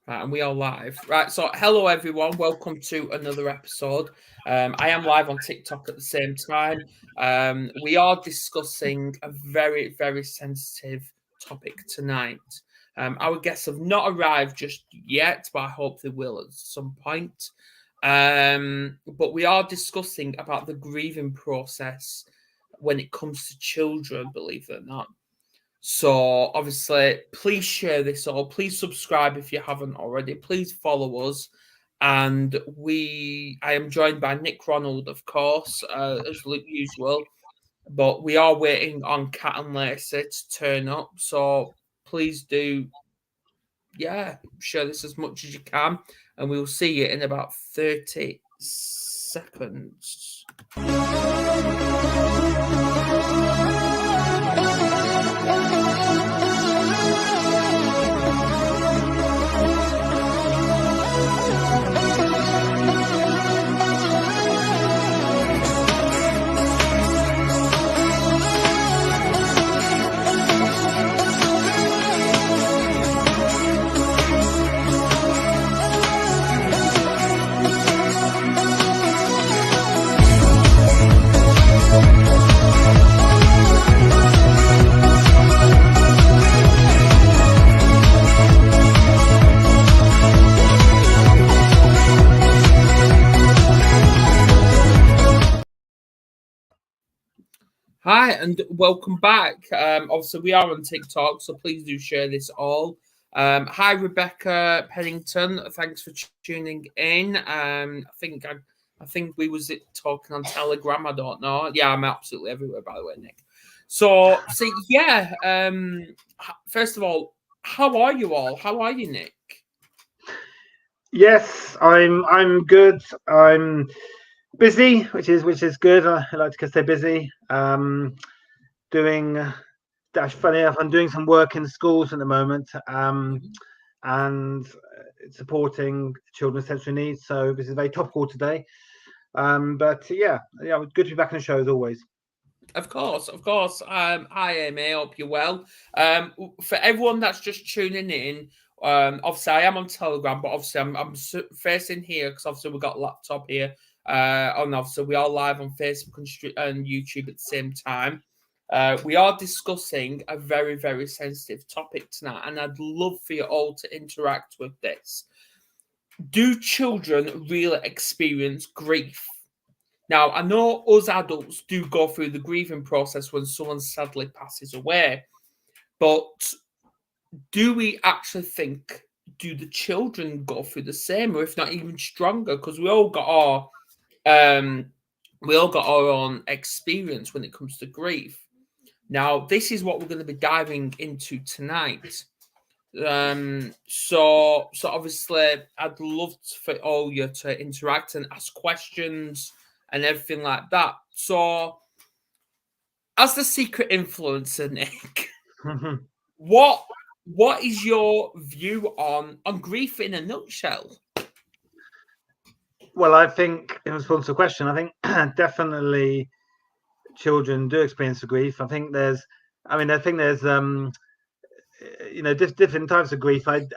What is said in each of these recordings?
Right, and we are live. Right, so hello everyone. Welcome to another episode. I am live on TikTok at the same time. We are discussing a very, very sensitive topic tonight. Our guests have not arrived just yet, but I hope they will at some point. But we are discussing about the grieving process when it comes to children, believe it or not. So obviously, please share this all. Please subscribe if you haven't already. Please follow us. And I am joined by Nick Ronald, of course, as usual. But we are waiting on Kate and Lacie to turn up. So please do, share this as much as you can. And we will see you in about 30 seconds. Hi, and welcome back. Obviously, we are on TikTok, so please do share this all. Hi, Rebecca Pennington. Thanks for tuning in. I think we was talking on Telegram. I don't know. Yeah, I'm absolutely everywhere, by the way, Nick. So yeah. First of all, how are you all? How are you, Nick? Yes, I'm good. I'm busy, which is good. I like to stay busy. Doing funny enough, I'm doing some work in schools at the moment, and supporting children with sensory needs. So this is very topical today. But yeah, good to be back on the show as always. Of course. Hi, Amy. Hope you're well. For everyone that's just tuning in, obviously I am on Telegram, but obviously I'm facing here because obviously we've got a laptop here. And obviously we are live on Facebook and YouTube at the same time. We are discussing a very, very sensitive topic tonight, and I'd love for you all to interact with this. Do children really experience grief? Now, I know us adults do go through the grieving process when someone sadly passes away, but do we actually think, do the children go through the same, or if not even stronger? Because we all got our own experience when it comes to grief. Now, this is what we're going to be diving into tonight. So obviously, I'd love for all you to interact and ask questions and everything like that. So, as the secret influencer, Nick, what is your view on grief in a nutshell? Well, I think in response to the question, I think definitely children do experience grief. I think there's different types of grief. I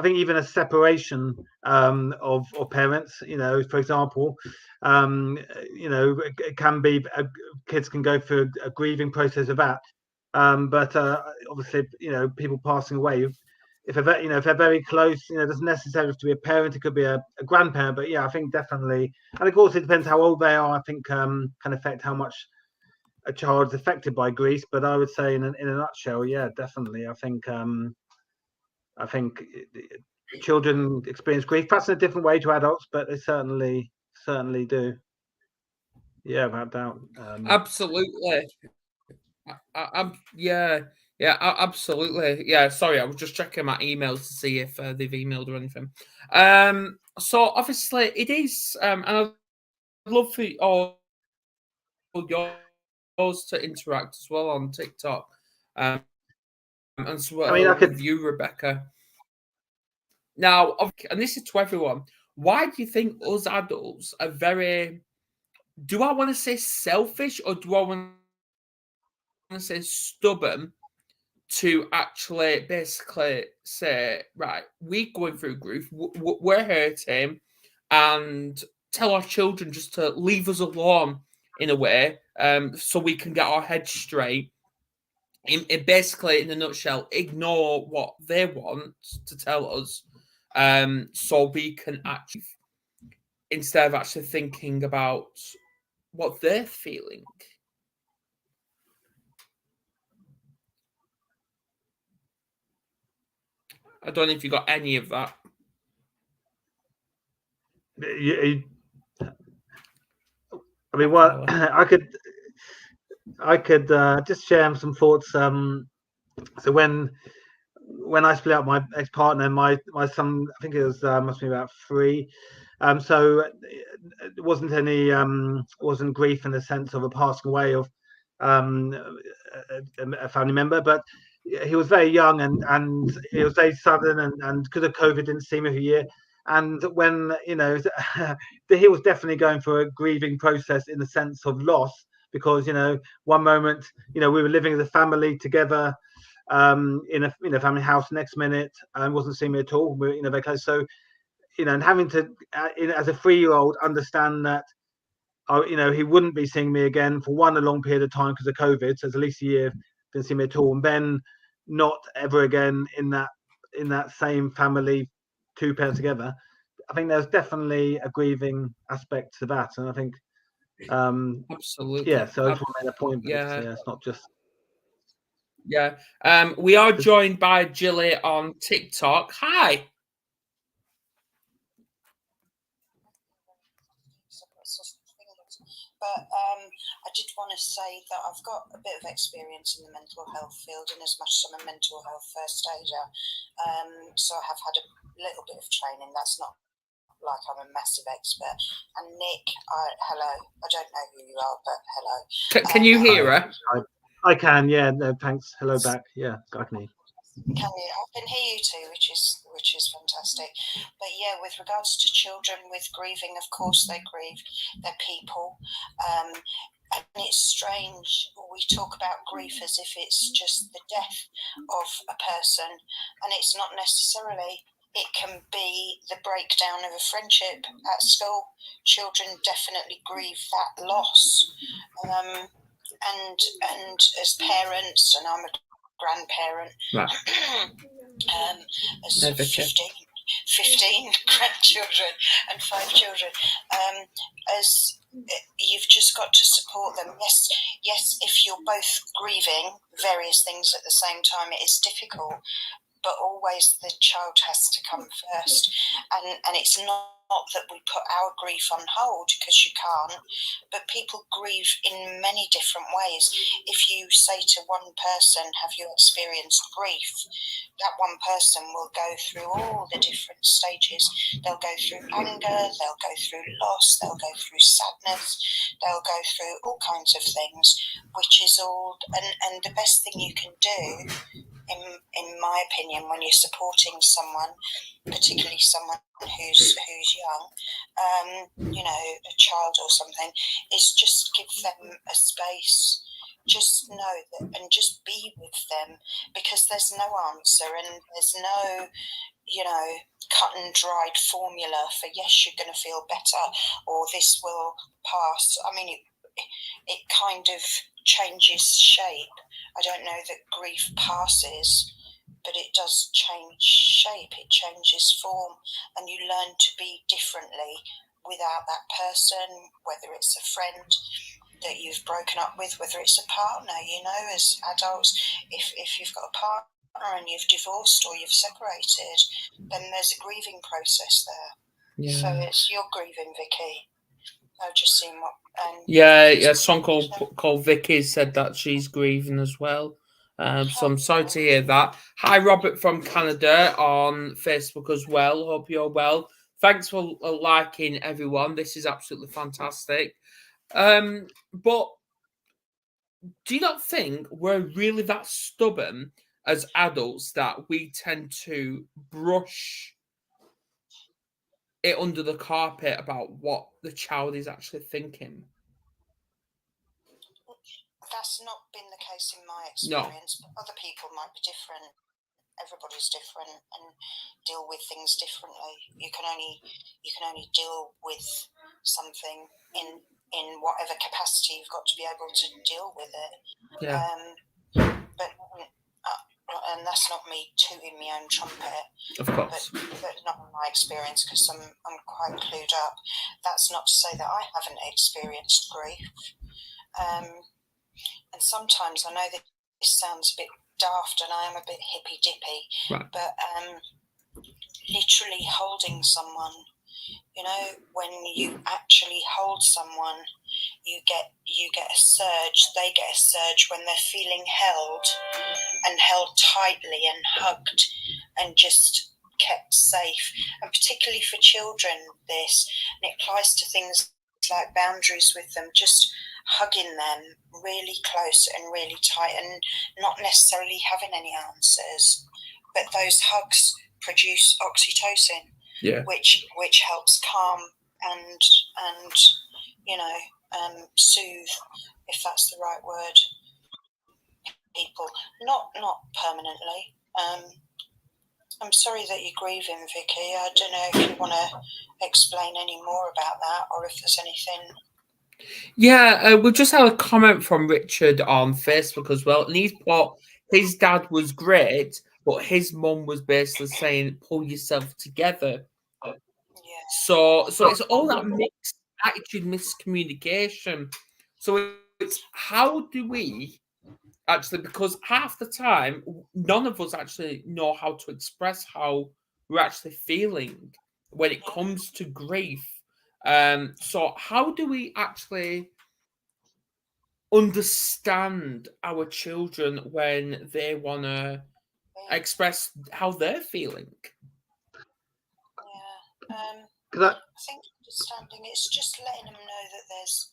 think even a separation of parents. For example, it can be kids can go through a grieving process of that. But obviously, people passing away. If they're very close, it doesn't necessarily have to be a parent. It could be a grandparent. But yeah, I think definitely, and of course, it depends how old they are. I think can affect how much a child is affected by grief. But I would say in a nutshell, yeah, definitely. I think children experience grief, perhaps in a different way to adults, but they certainly do. Yeah, without doubt. Absolutely. Absolutely. Yeah, sorry, I was just checking my emails to see if they've emailed or anything. So obviously it is, and I'd love for all yours to interact as well on TikTok. And so with you, Rebecca. Now, and this is to everyone. Why do you think us adults are very? Do I want to say selfish or do I want to say stubborn to actually basically say, right, we're going through grief, we're hurting, and tell our children just to leave us alone in a way, so we can get our heads straight. In basically, in a nutshell, ignore what they want to tell us, so we can actually, instead of actually thinking about what they're feeling. I don't know if you got any of that. I mean, what I could just share some thoughts. So when I split up my ex-partner, my son, I think it was must be about 3. So it wasn't any wasn't grief in the sense of a passing away of a family member, but he was very young and it was very sudden, and because of COVID didn't see him for a year. And when he was definitely going through a grieving process in the sense of loss, because one moment we were living as a family together in a family house, next minute wasn't seeing me at all. We're very close. So and having to as a 3-year-old understand that he wouldn't be seeing me again for a long period of time because of COVID. So it's at least a year didn't see me at all, and then not ever again in that same family, 2 parents together. I think there's definitely a grieving aspect to that, and I think absolutely, yeah. So I just want to make a point. Yeah, it's not just. Yeah. We are joined by Jilly on TikTok. Hi. But I did want to say that I've got a bit of experience in the mental health field, and as much as I'm a mental health first aider, so I have had a little bit of training. That's not like I'm a massive expert. And Nick, hello. I don't know who you are, but hello. Can you hear her? I can, yeah. No, thanks. Hello back. Yeah, I can hear. Can you? I can hear you too, which is fantastic. But yeah, with regards to children with grieving, of course they grieve. They're people, and it's strange. We talk about grief as if it's just the death of a person, and it's not necessarily. It can be the breakdown of a friendship at school. Children definitely grieve that loss, and as parents, and I'm a grandparent, right. As 15 grandchildren and 5 children, as you've just got to support them. Yes, if you're both grieving various things at the same time, it is difficult, but always the child has to come first, and it's not that we put our grief on hold, because you can't, but people grieve in many different ways. If you say to one person, have you experienced grief, that one person will go through all the different stages. They'll go through anger, they'll go through loss, they'll go through sadness, they'll go through all kinds of things, which is all, and the best thing you can do, in my opinion, when you're supporting someone, particularly someone who's young, a child or something, is just give them a space. Just know that, and just be with them, because there's no answer, and there's no, cut and dried formula for yes, you're going to feel better, or this will pass. I mean, it kind of changes shape. I don't know that grief passes, but it does change shape. It changes form, and you learn to be differently without that person, whether it's a friend that you've broken up with, whether it's a partner. As adults, if you've got a partner and you've divorced or you've separated, then there's a grieving process there. Yeah. So it's your grieving, Vicky. I've just seen what. A song called Vicky said that she's grieving as well. So I'm sorry to hear that. Hi, Robert from Canada on Facebook as well. Hope you're well. Thanks for liking, everyone. This is absolutely fantastic. But do you not think we're really that stubborn as adults that we tend to brush it under the carpet about what the child is actually thinking? that's not been the case in my experience. No. But other people might be different. Everybody's different and deal with things differently. You can only deal with something in whatever capacity you've got to be able to deal with it. Yeah. And that's not me tooting my own trumpet. Of course. But not in my experience, because I'm quite clued up. That's not to say that I haven't experienced grief. And sometimes I know that this sounds a bit daft and I am a bit hippy dippy, right. But literally holding someone, you know, when you actually hold someone, you get a surge. They get a surge when they're feeling held tightly and hugged and just kept safe. And particularly for children, and it applies to things like boundaries with them, just hugging them really close and really tight and not necessarily having any answers, but those hugs produce oxytocin, which helps calm and soothe, if that's the right word, people. Not permanently. I'm sorry that you're grieving, Vicky. I don't know if you want to explain any more about that, or if there's anything. Yeah, we just had a comment from Richard on Facebook as well, and he's put his dad was great, but his mum was basically saying, "Pull yourself together." Yeah. So it's all that mixed attitude, miscommunication. So it's how do we actually, because half the time none of us actually know how to express how we're actually feeling when it comes to grief. So how do we actually understand our children when they want to express how they're feeling? I think understanding, it's just letting them know that there's,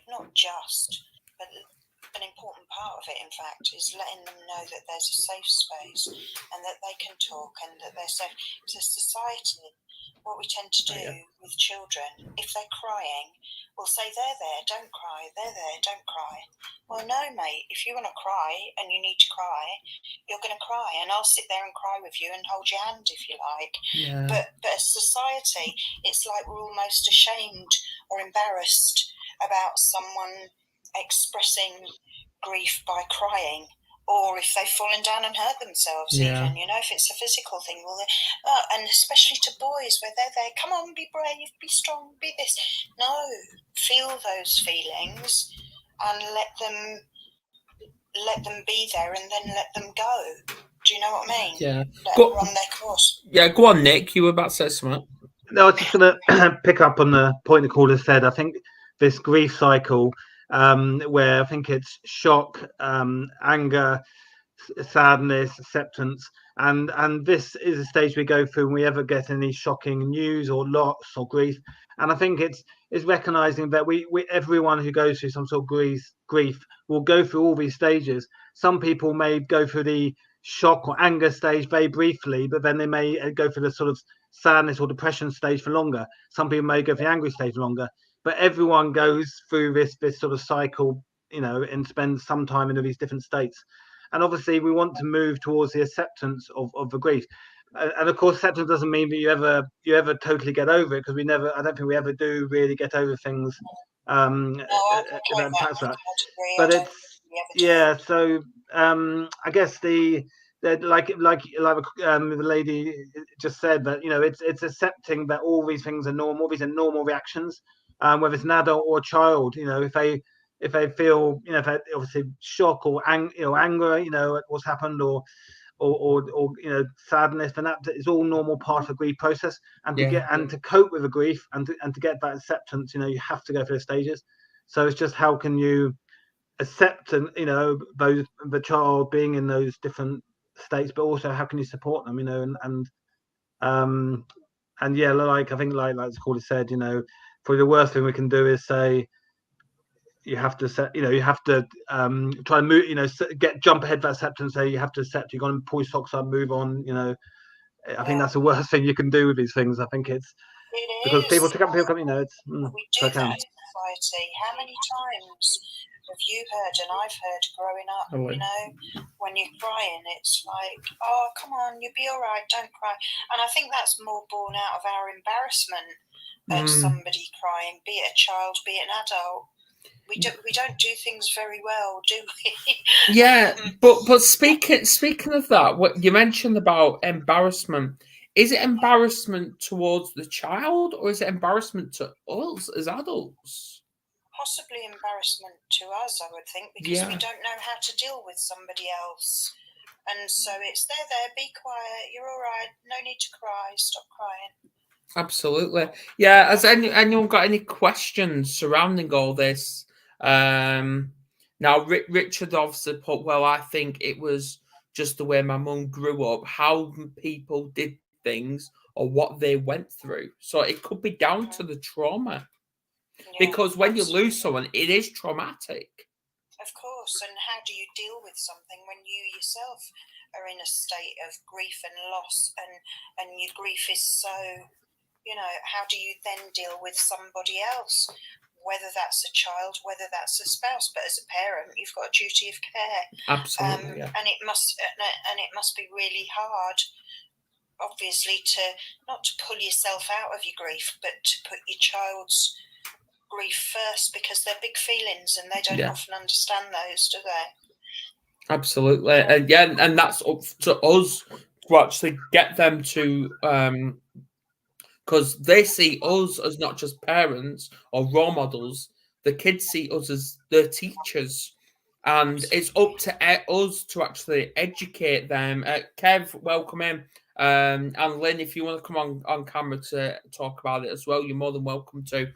not just, but an important part of it, in fact, is letting them know that there's a safe space and that they can talk and that they're safe. Because as society, what we tend to do with children, if they're crying, we'll say, "They're there, don't cry, they're there, don't cry." Well, no, mate, if you want to cry and you need to cry, you're going to cry, and I'll sit there and cry with you and hold your hand if you like. Yeah. But as society, it's like we're almost ashamed or embarrassed about someone expressing grief by crying, or if they've fallen down and hurt themselves, even, if it's a physical thing. Well, and especially to boys, where they're there, "Come on, be brave, be strong, be this." No, feel those feelings and let them be there, and then let them go. Do you know what I mean? Yeah. Let them run their course. Yeah, go on, Nick. You were about to say something. No, I was just going to pick up on the point the caller said. I think this grief cycle, where I think it's shock, anger, sadness, acceptance, and this is a stage we go through when we ever get any shocking news or loss or grief. And I think it's recognizing that we everyone who goes through some sort of grief will go through all these stages. Some people may go through the shock or anger stage very briefly, but then they may go through the sort of sadness or depression stage for longer. Some people may go through the angry stage for longer, but everyone goes through this sort of cycle, and spends some time in these different states. And obviously we want to move towards the acceptance of the grief. And of course, acceptance doesn't mean that you ever totally get over it, because I don't think we ever do really get over things. But it's so I guess the lady just said, that it's accepting that all these things are normal. These are normal reactions, whether it's an adult or a child. If they feel, if they obviously shock or anger, at what's happened, or sadness, then that is all normal part of the grief process. And to cope with the grief and to get that acceptance, you have to go through the stages. So it's just, how can you accept the child being in those different states, but also how can you support them, and yeah, like I think like the caller said, probably the worst thing we can do is say, you have to try and move, jump ahead of that acceptance. Say you have to accept, you're going to pull your socks up, move on. I think that's the worst thing you can do with these things. I think it's because people come, it's we do that in society. How many times have you heard, and I've heard growing up, Oh, you know, when you're crying, it's like, oh, come on, you'll be all right, don't cry. And I think that's more born out of our embarrassment of somebody crying, be it a child, be it an adult. We don't do things very well, do we? Yeah, but speaking of that, what you mentioned about embarrassment, is it embarrassment towards the child, or is it embarrassment to us as adults? Possibly embarrassment to us, I would think, because we don't know how to deal with somebody else. And so it's there, be quiet, you're all right, no need to cry, stop crying. Absolutely. Yeah, has anyone got any questions surrounding all this? Now, Richard obviously put, well, I think it was just the way my mum grew up, how people did things or what they went through. So it could be down to the trauma. Because when you lose someone, it is traumatic. Of course. And how do you deal with something when you yourself are in a state of grief and loss, and your grief is so, you know, how do you then deal with somebody else? Whether that's a child, whether that's a spouse, but as a parent, you've got a duty of care. Absolutely, and it must be really hard, obviously, to not to pull yourself out of your grief, but to put your child's grief first, because they're big feelings and they don't often understand those, do they? Absolutely, and that's up to us to actually get them to. Because they see us as not just parents or role models, the kids see us as their teachers. And it's up to us to actually educate them. Kev, welcome in. And Lynn, if you want to come on camera to talk about it as well, you're more than welcome to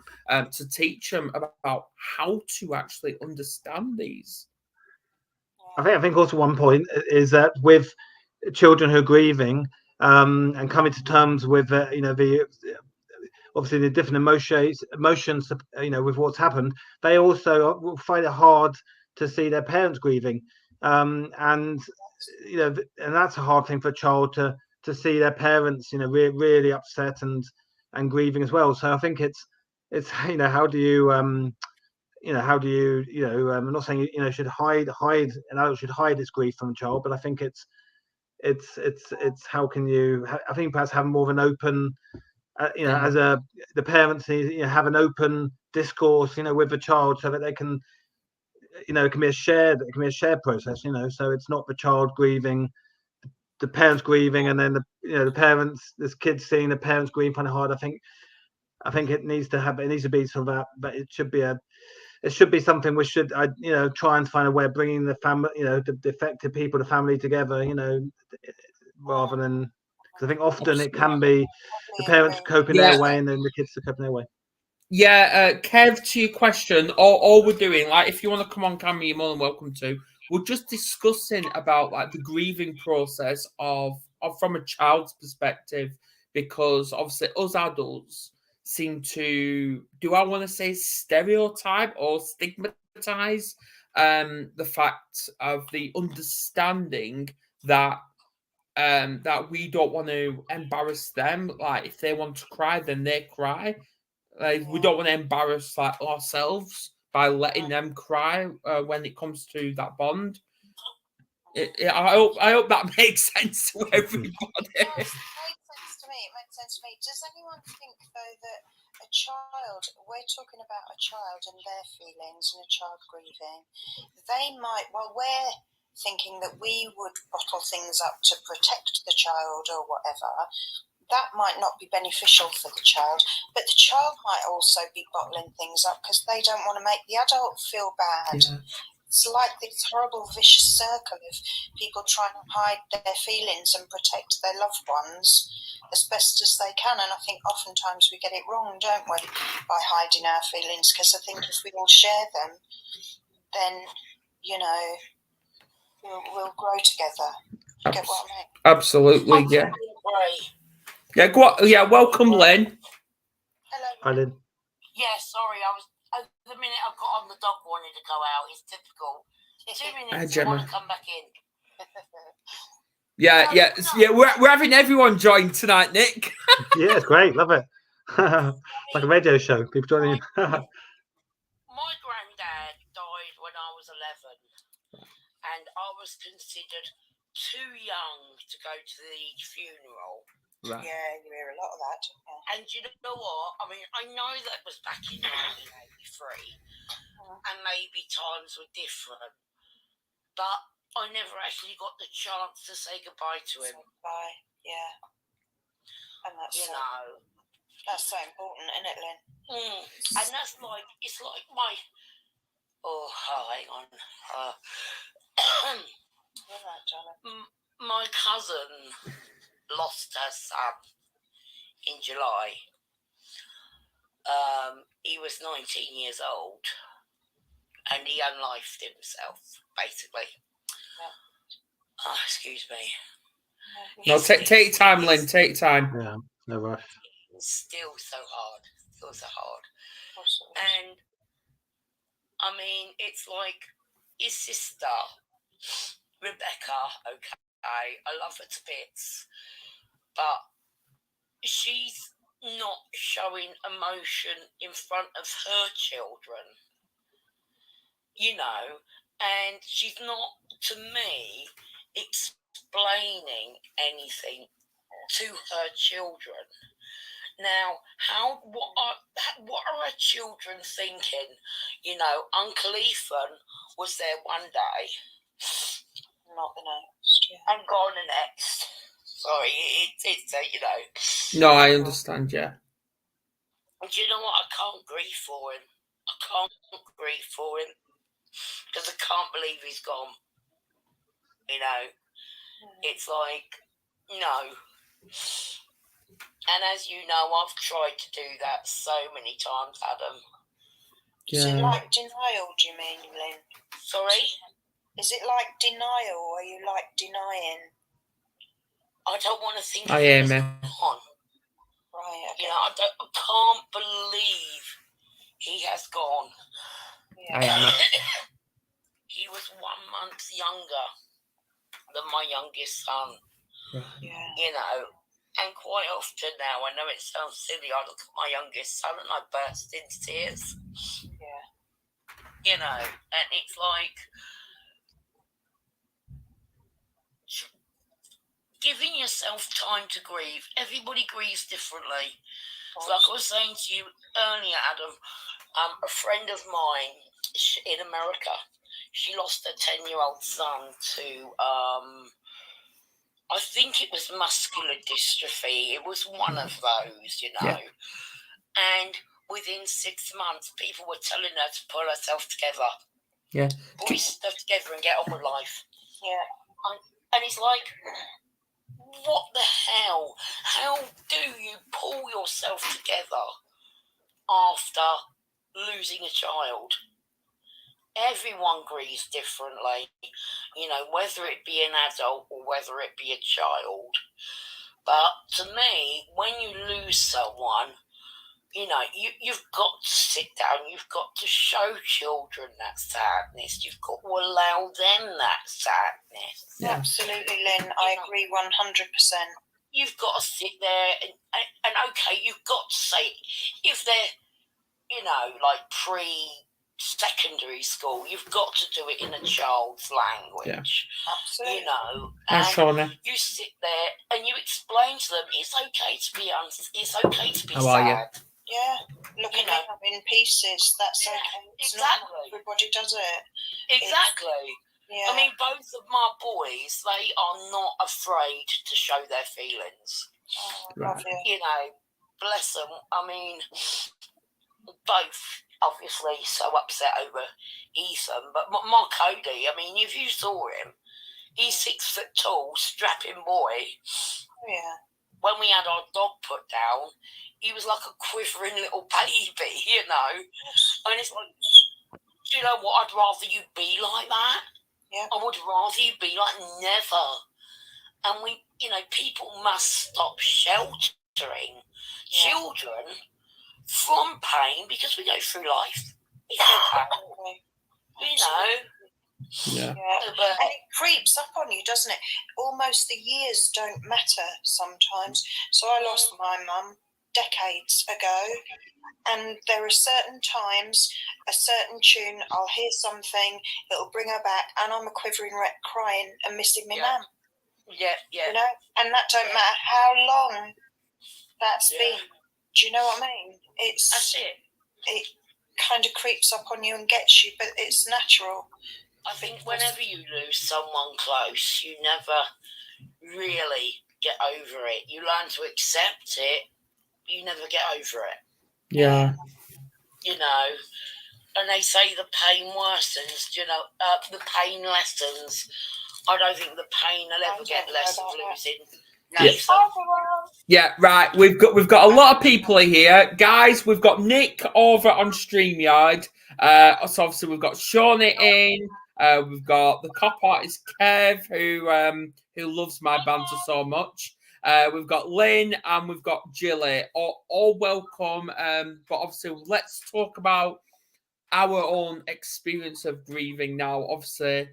teach them about how to actually understand these. I think also one point is that with children who are grieving, and coming to terms with the obviously the different emotions with what's happened, they also will find it hard to see their parents grieving, and that's a hard thing for a child to see their parents really upset and grieving as well. So I think it's how do you I'm not saying should hide an adult should hide its grief from a child, but I think it's how can you, I think perhaps have more of an open as the parents need have an open discourse with the child, so that they can it can be a shared process, so it's not the child grieving, the parents grieving, and then the parents, this kid seeing the parents grieving kind of hard. I think it needs to be sort of that, but it should be something we should try and find a way of bringing the family, the affected people, the family together, rather than, because I think often it can be the parents coping their way and then the kids are coping their way. Yeah, Kev, to your question, all we're doing, like, if you want to come on camera, you're more than welcome to. We're just discussing about like the grieving process of from a child's perspective, because obviously us adults seem to, do I want to say stereotype or stigmatize the fact of the understanding that that we don't want to embarrass them. Like, if they want to cry, then they cry. Like, we don't want to embarrass like ourselves by letting them cry when it comes to that bond. I hope that makes sense to everybody. It makes sense to me. Does anyone think, though, that a child, we're talking about a child and their feelings and a child grieving, they might, well, we're thinking that we would bottle things up to protect the child or whatever, that might not be beneficial for the child, but the child might also be bottling things up because they don't want to make the adult feel bad. Yeah. It's like this horrible vicious circle of people trying to hide their feelings and protect their loved ones as best as they can. And I think oftentimes we get it wrong, don't we, by hiding our feelings, because I think if we all share them, then, we'll grow together. You get what I mean? Absolutely, yeah. Yeah, go on. Yeah, welcome, Lynn. Hello. Hi, Lynn. Yeah, sorry, the minute I got on, the dog wanted to go out. It's typical. 2 minutes, I want to come back in. Yeah. We're having everyone join tonight, Nick. Yeah, it's great. Love it. Like a radio show. People joining in. My granddad died when I was considered too young to go to the funeral. Right. Yeah, you hear a lot of that. Yeah. And you know what? I mean, I know that was back in 1983, and maybe times were different, but I never actually got the chance to say goodbye to him. Bye. Yeah. And that's that's so important, isn't it, Lynn? And that's like, it's like my. Hang on. All right, darling. My cousin lost her son in July. He was 19 years old, and he unlifed himself, basically. Yeah. Excuse me. No, take time, Lynn. Take time. Yeah, no rush. Still so hard. And I mean, it's like his sister, Rebecca. Okay, I love her to bits, but she's not showing emotion in front of her children, and she's not, to me, explaining anything to her children. Now, what are her children thinking? Uncle Ethan was there one day, not the next, and gone the next. Sorry, it's No, I understand, yeah. And you know what? I can't grieve for him. Because I can't believe he's gone. It's like, no. And as you know, I've tried to do that so many times, Adam. Yeah. Is it like denial, do you mean, Lynn? Sorry? Is it like denial, or are you like denying? I don't want to think I am. Right, okay. I can't believe he has gone. Yeah. I am. He was 1 month younger than my youngest son. Yeah. And quite often now, I know it sounds silly, I look at my youngest son and I burst into tears. Yeah. And it's like giving yourself time to grieve. Everybody grieves differently. So like I was saying to you earlier, Adam, a friend of mine in America, she lost her 10-year-old son to, I think it was muscular dystrophy. It was one of those, Yeah. And within 6 months, people were telling her to pull herself together. Yeah. Pull your stuff together and get on with life. Yeah. And it's like, what the hell? How do you pull yourself together after losing a child? Everyone grieves differently, whether it be an adult or whether it be a child. But to me, when you lose someone, you've got to sit down, you've got to show children that sadness, you've got to allow them that sadness. Yeah. Absolutely, Lynn, I agree 100%. You've got to sit there and okay, you've got to say, if they're, like pre-secondary school, you've got to do it in a child's language. Yeah. Absolutely. And you sit there and you explain to them, it's okay to be sad. Yeah, looking at them in pieces, that's okay. Exactly. Not everybody does it. Exactly. Yeah. I mean, both of my boys, they are not afraid to show their feelings. Love you. Bless them. I mean, both obviously so upset over Ethan, but my Cody, I mean, if you saw him, he's 6 foot tall, strapping boy. Yeah. When we had our dog put down, he was like a quivering little baby, And it's like, do you know what? I'd rather you be like that. Yeah. I would rather you be like never. And we, people must stop sheltering children from pain because we go through life. It's okay. Yeah. And it creeps up on you, doesn't it? Almost the years don't matter sometimes. So I lost my mum decades ago, and there are certain times, a certain tune, I'll hear something, it'll bring her back, and I'm a quivering wreck, crying and missing my mum. Yeah. You know, and that don't matter how long that's been. Do you know what I mean? That's it. It kind of creeps up on you and gets you, but it's natural. I think whenever you lose someone close, you never really get over it. You learn to accept it, but you never get over it. Yeah. You know, and they say the pain worsens, you know, the pain lessens. I don't think the pain will ever get less of losing. Yeah, right. We've got a lot of people here, guys. We've got Nick over on StreamYard. So obviously we've got Shawnee in. We've got the cop artist Kev, who loves my banter so much. We've got Lynn and we've got Jilly. All welcome. But obviously, let's talk about our own experience of grieving now. Obviously,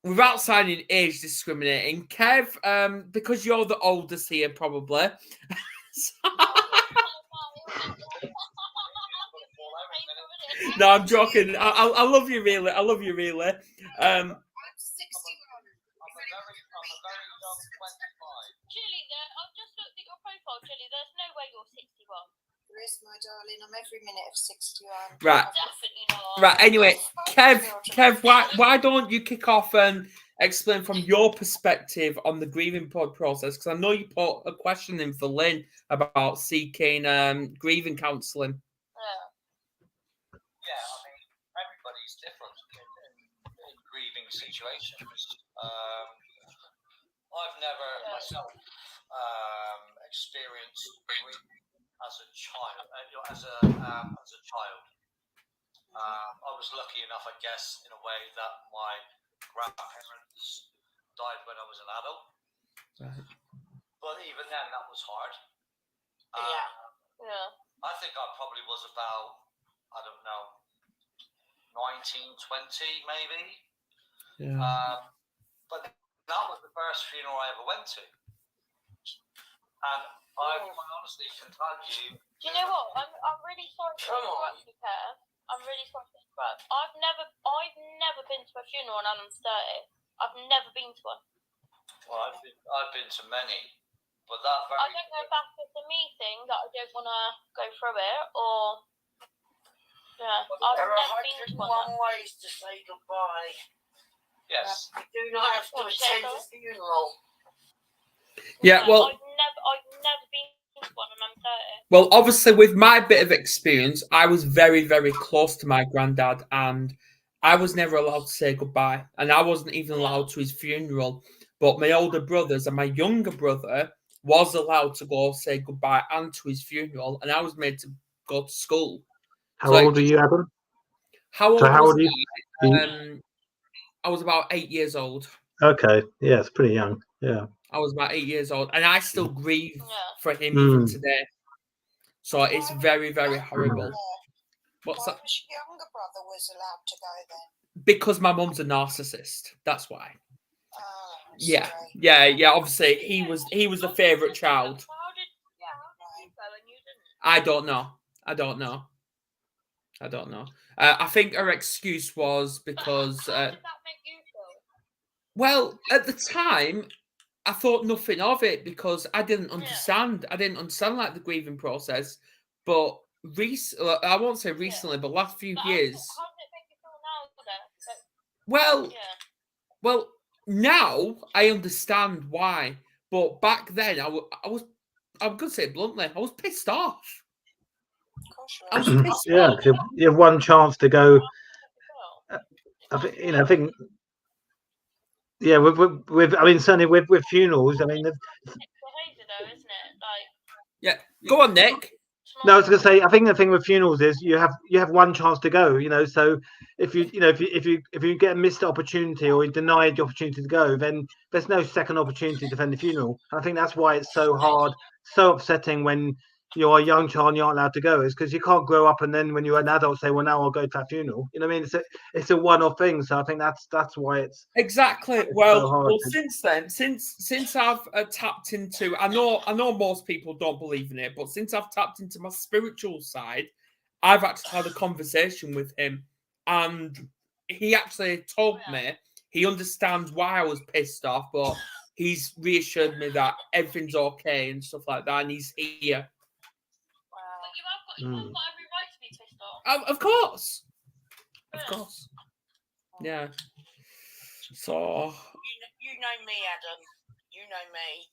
without sounding age discriminating, Kev, because you're the oldest here, probably. No, I'm joking. I love you, really. I love you, really. I'm 61. Julie, I've just looked at your profile, Julie. There's no way you're 61. There is, my darling. I'm every minute of 61. Right. Definitely not. Right. Anyway, Kev, why don't you kick off and explain from your perspective on the grieving process? Because I know you put a question in for Lynn about seeking grieving counselling. Yeah, I mean, everybody's different in grieving situations. I've never myself experienced grief as a child. I was lucky enough, I guess, in a way that my grandparents died when I was an adult. Right. But even then, that was hard. Yeah. I think I probably was about, I don't know, 19, 20 maybe. Yeah. But that was the first funeral I ever went to. And I quite honestly can tell you. Do you know what? I'm really sorry to interrupt you, Kev. I'm really sorry to interrupt. I've never been to a funeral and I'm 30. I've never been to one. Well, I've been to many, but that very. I don't know if that's just a me thing that I don't want to go through it, or There are 101 ways to say goodbye. Yes. You do not have to attend a funeral. Yeah. Well. I've never been to one, and I'm 30. Well, obviously, with my bit of experience, I was very, very close to my granddad, and I was never allowed to say goodbye, and I wasn't even allowed to his funeral. But my older brothers and my younger brother was allowed to go say goodbye and to his funeral, and I was made to go to school. How old are you, Adam? How old are you? I was about 8 years old. Okay, yeah, it's pretty young. Yeah. I was about 8 years old, and I still grieve for him even today. So it's very, very horrible. What's Why that? was your younger brother was allowed to go then? Because my mum's a narcissist. That's why. Oh, Yeah, sorry. yeah. Obviously, he was the favourite child. How did you go and you didn't? I don't know. I think her excuse was because. How did that make you feel? Well, at the time, I thought nothing of it because I didn't understand. I didn't understand like the grieving process. But I won't say recently, but last few years. How did it make you feel now, then? Well, now I understand why. But back then, I'm gonna say it bluntly, I was pissed off. Of course I was you pissed Yeah, off. you have one chance to go. I think. Yeah, with I mean, certainly with funerals. I mean, Behaviour, though, isn't it? Like. Yeah, go on, Nick. no, I was going to say. I think the thing with funerals is you have one chance to go. You know, so if you get a missed opportunity or you denied the opportunity to go, then there's no second opportunity to attend the funeral. And I think that's why it's so hard, so upsetting when you're a young child and you're not allowed to go, is because you can't grow up and then when you're an adult say, well, now I'll go to that funeral. You know what I mean? It's a one-off thing. So I think that's why it's exactly. so Well, hard. since then, since I've tapped into, I know most people don't believe in it, but since I've tapped into my spiritual side, I've actually had a conversation with him, and he actually told me he understands why I was pissed off, but he's reassured me that everything's okay and stuff like that, and he's here. But you have got every right to be pissed off. Of course. Yeah. So you know me, Adam. You know me.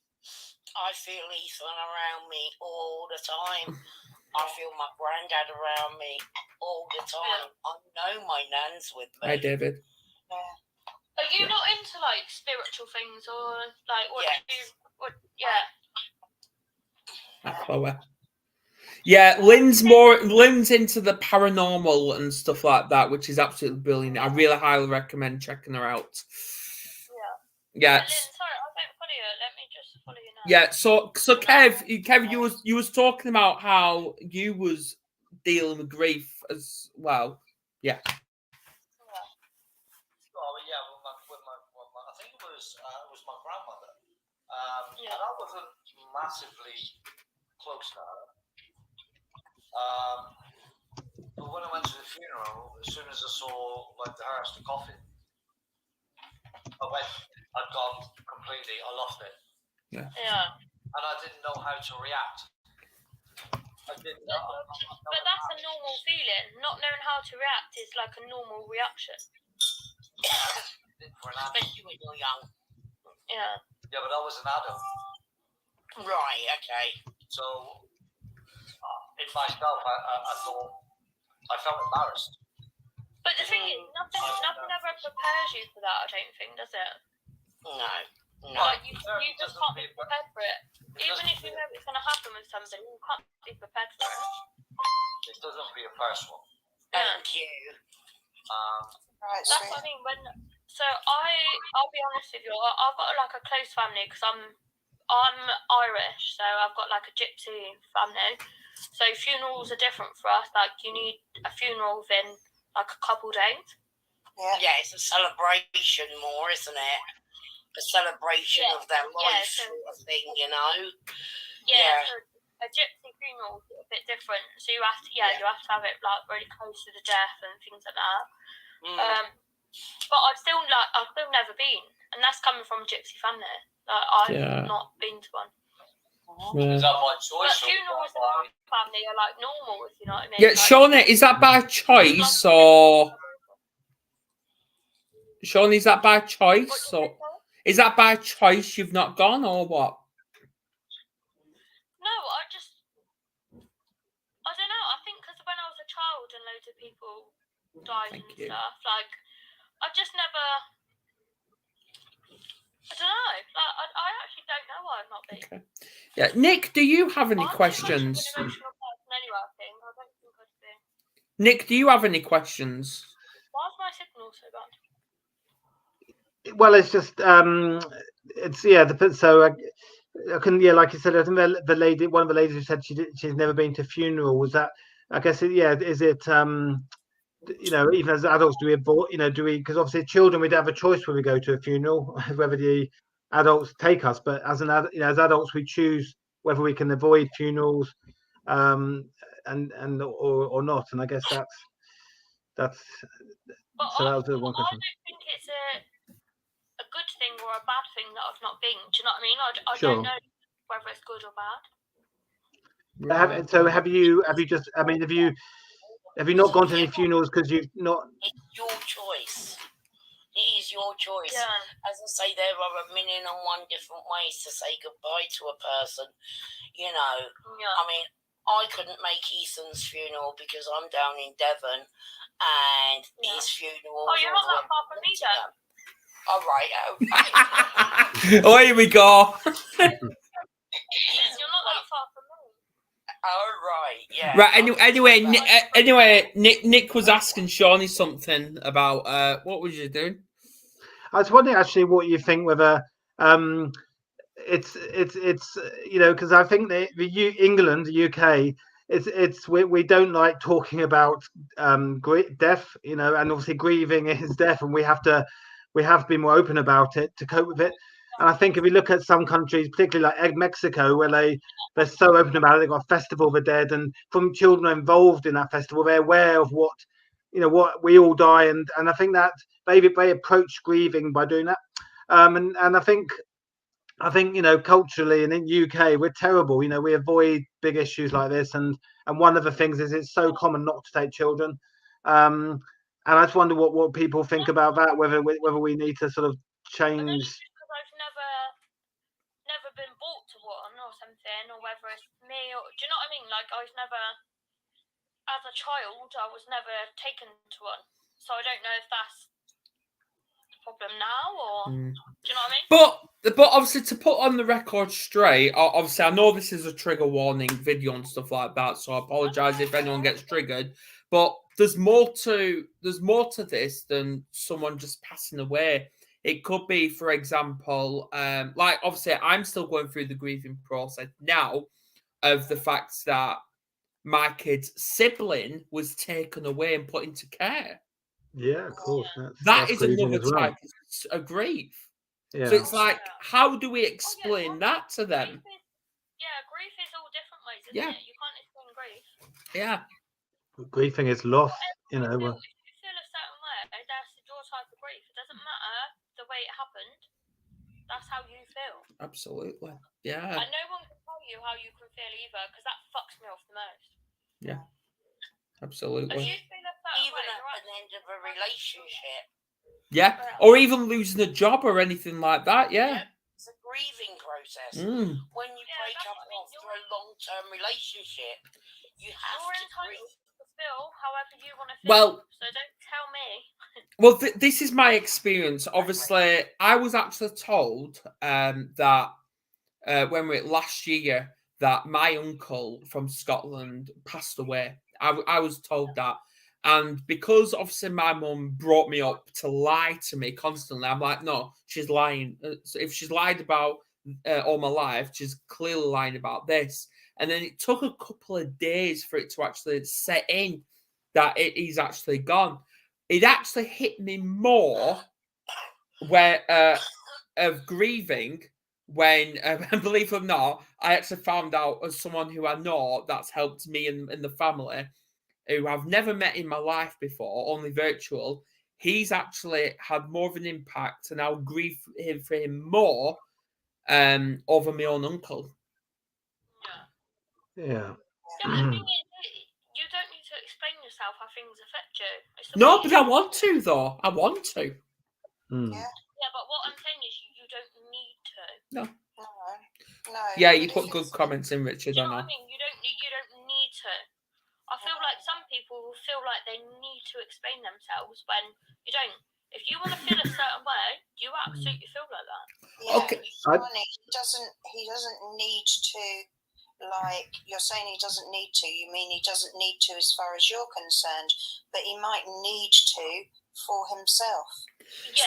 I feel Ethan around me all the time. I feel my granddad around me all the time. I know my nan's with me. Hi, David. Are you not into like spiritual things or like what? Hi, Chloe. Yeah, Lynn's into the paranormal and stuff like that, which is absolutely brilliant. I really highly recommend checking her out. Yeah. Lynn, sorry, I don't follow you. Let me just follow you now. Yeah, so Kev, you was talking about how you was dealing with grief as well. Yeah. I think it was my grandmother, and I wasn't massively close to her. But when I went to the funeral, as soon as I saw like the hearse, the coffin, I'd gone completely. I lost it. Yeah. And I didn't know how to react. I didn't know. But that's a normal feeling. Not knowing how to react is like a normal reaction. Especially when you're young. Yeah. Yeah, but I was an adult. Right, okay. So, in myself, I thought, I felt embarrassed. But the thing is, nothing ever prepares you for that, I don't think, does it? No. Like, you just can't be prepared for it. Even if you know it's going to happen with something, you can't be prepared for it. It doesn't reimburse one. Thank you. Right, that's what I mean. I'll be honest with you. I've got like a close family because I'm Irish, so I've got like a gypsy family. So funerals are different for us. Like you need a funeral within like a couple days. Yeah, it's a celebration more, isn't it? A celebration of their life sort of thing, you know. Yeah. So a gypsy funeral is a bit different. So you have to have it like really close to the death and things like that. But I've still never been, and that's coming from a gypsy family. Like I've not been to one. Is that by choice? But funerals in our family are like normal, if you know what I mean. Yeah, Shauna, is that by choice or? Shauna, is that by choice or? Is that by choice you've not gone or what? No, I don't know. I think because when I was a child and loads of people died stuff, like I just never. I don't know. Like, I actually don't know why I've not been. Okay. Yeah, Nick, do you have any questions? I'm too much of an emotional person anyway, I think. I don't think I'd be. Nick, do you have any questions? Why is my signal so bad? Well, it's just so I can like you said, I think the lady, one of the ladies who said she's never been to a funeral, was that I guess is it even as adults do we because obviously children we'd have a choice when we go to a funeral whether the adults take us, but as as adults we choose whether we can avoid funerals or not, and I guess that's but so that was the one question. I don't think it's a good thing or a bad thing that I've not been. Do you know what I mean? I don't know whether it's good or bad. So have you just? I mean, have you not gone to any funerals because you've not? It's your choice. It is your choice. Yeah. As I say, there are a million and one different ways to say goodbye to a person. You know, I mean, I couldn't make Ethan's funeral because I'm down in Devon, and his funeral. Oh, you're not that far from me, then. All right. Okay. Oh, here we go. You're not that far from me. Oh, right. Yeah. Right. Anyway, Nick was asking Shawnee something about what was you doing? I was wondering actually what you think whether it's you know, because I think England, the UK, we don't like talking about death, you know, and obviously grieving is death, and we have to be more open about it to cope with it. And I think if you look at some countries, particularly like Mexico, where they're so open about it, they've got a festival of the dead, and from children are involved in that festival, they're aware of what, you know, what we all die, and I think that they approach grieving by doing that. And I think, you know, culturally and in UK we're terrible. You know, we avoid big issues like this, and one of the things is it's so common not to take children. And I just wonder what people think about that. Whether we need to sort of change. Because I've never been brought to one or something, or whether it's me, or do you know what I mean? Like I was never, as a child, I was never taken to one, so I don't know if that's the problem now, or do you know what I mean? But obviously, to put on the record straight, obviously I know this is a trigger warning video and stuff like that, so I apologise if anyone gets triggered. But there's more to this than someone just passing away. It could be, for example, like obviously I'm still going through the grieving process now of the fact that my kid's sibling was taken away and put into care. Yeah, of course. That is another type of grief. Yeah. So it's like, how do we explain that to them? Grief is all different ways, isn't it? You can't explain grief. Yeah. Grieving is loss, you know. If you feel a certain way, that's your type of grief. It doesn't matter the way it happened. That's how you feel. Absolutely. Yeah. And no one can tell you how you can feel either, because that fucks me off the most. Yeah. Absolutely. If you feel a certain Even way, at the end of a relationship. Yeah. Or even losing a job or anything like that. Yeah. It's a grieving process. When you break up after a long-term relationship, you have to grieve. Feel however you want to feel. Well, so don't tell me. Well, this is my experience. Obviously, I was actually told that when we last year that my uncle from Scotland passed away. I was told that, and because obviously my mum brought me up to lie to me constantly, I'm like, no, she's lying. So if she's lied about all my life, she's clearly lying about this. And then it took a couple of days for it to actually set in that he's actually gone. It actually hit me more of grieving when, believe it or not, I actually found out as someone who I know that's helped me and the family, who I've never met in my life before, only virtual. He's actually had more of an impact, and I'll grieve for him more over my own uncle. Yeah. The thing is, you don't need to explain yourself how things affect you. No, but I want to, though. I want to. Yeah, but what I'm saying is you don't need to. No. No. Yeah, you put good comments in, Richard. You know what I mean? You don't need to. I feel like some people feel like they need to explain themselves when you don't. If you want to feel a certain way, you absolutely feel like that. Yeah, Okay. He doesn't need to. Like you're saying, he doesn't need to. You mean he doesn't need to as far as you're concerned, but he might need to for himself. Yeah.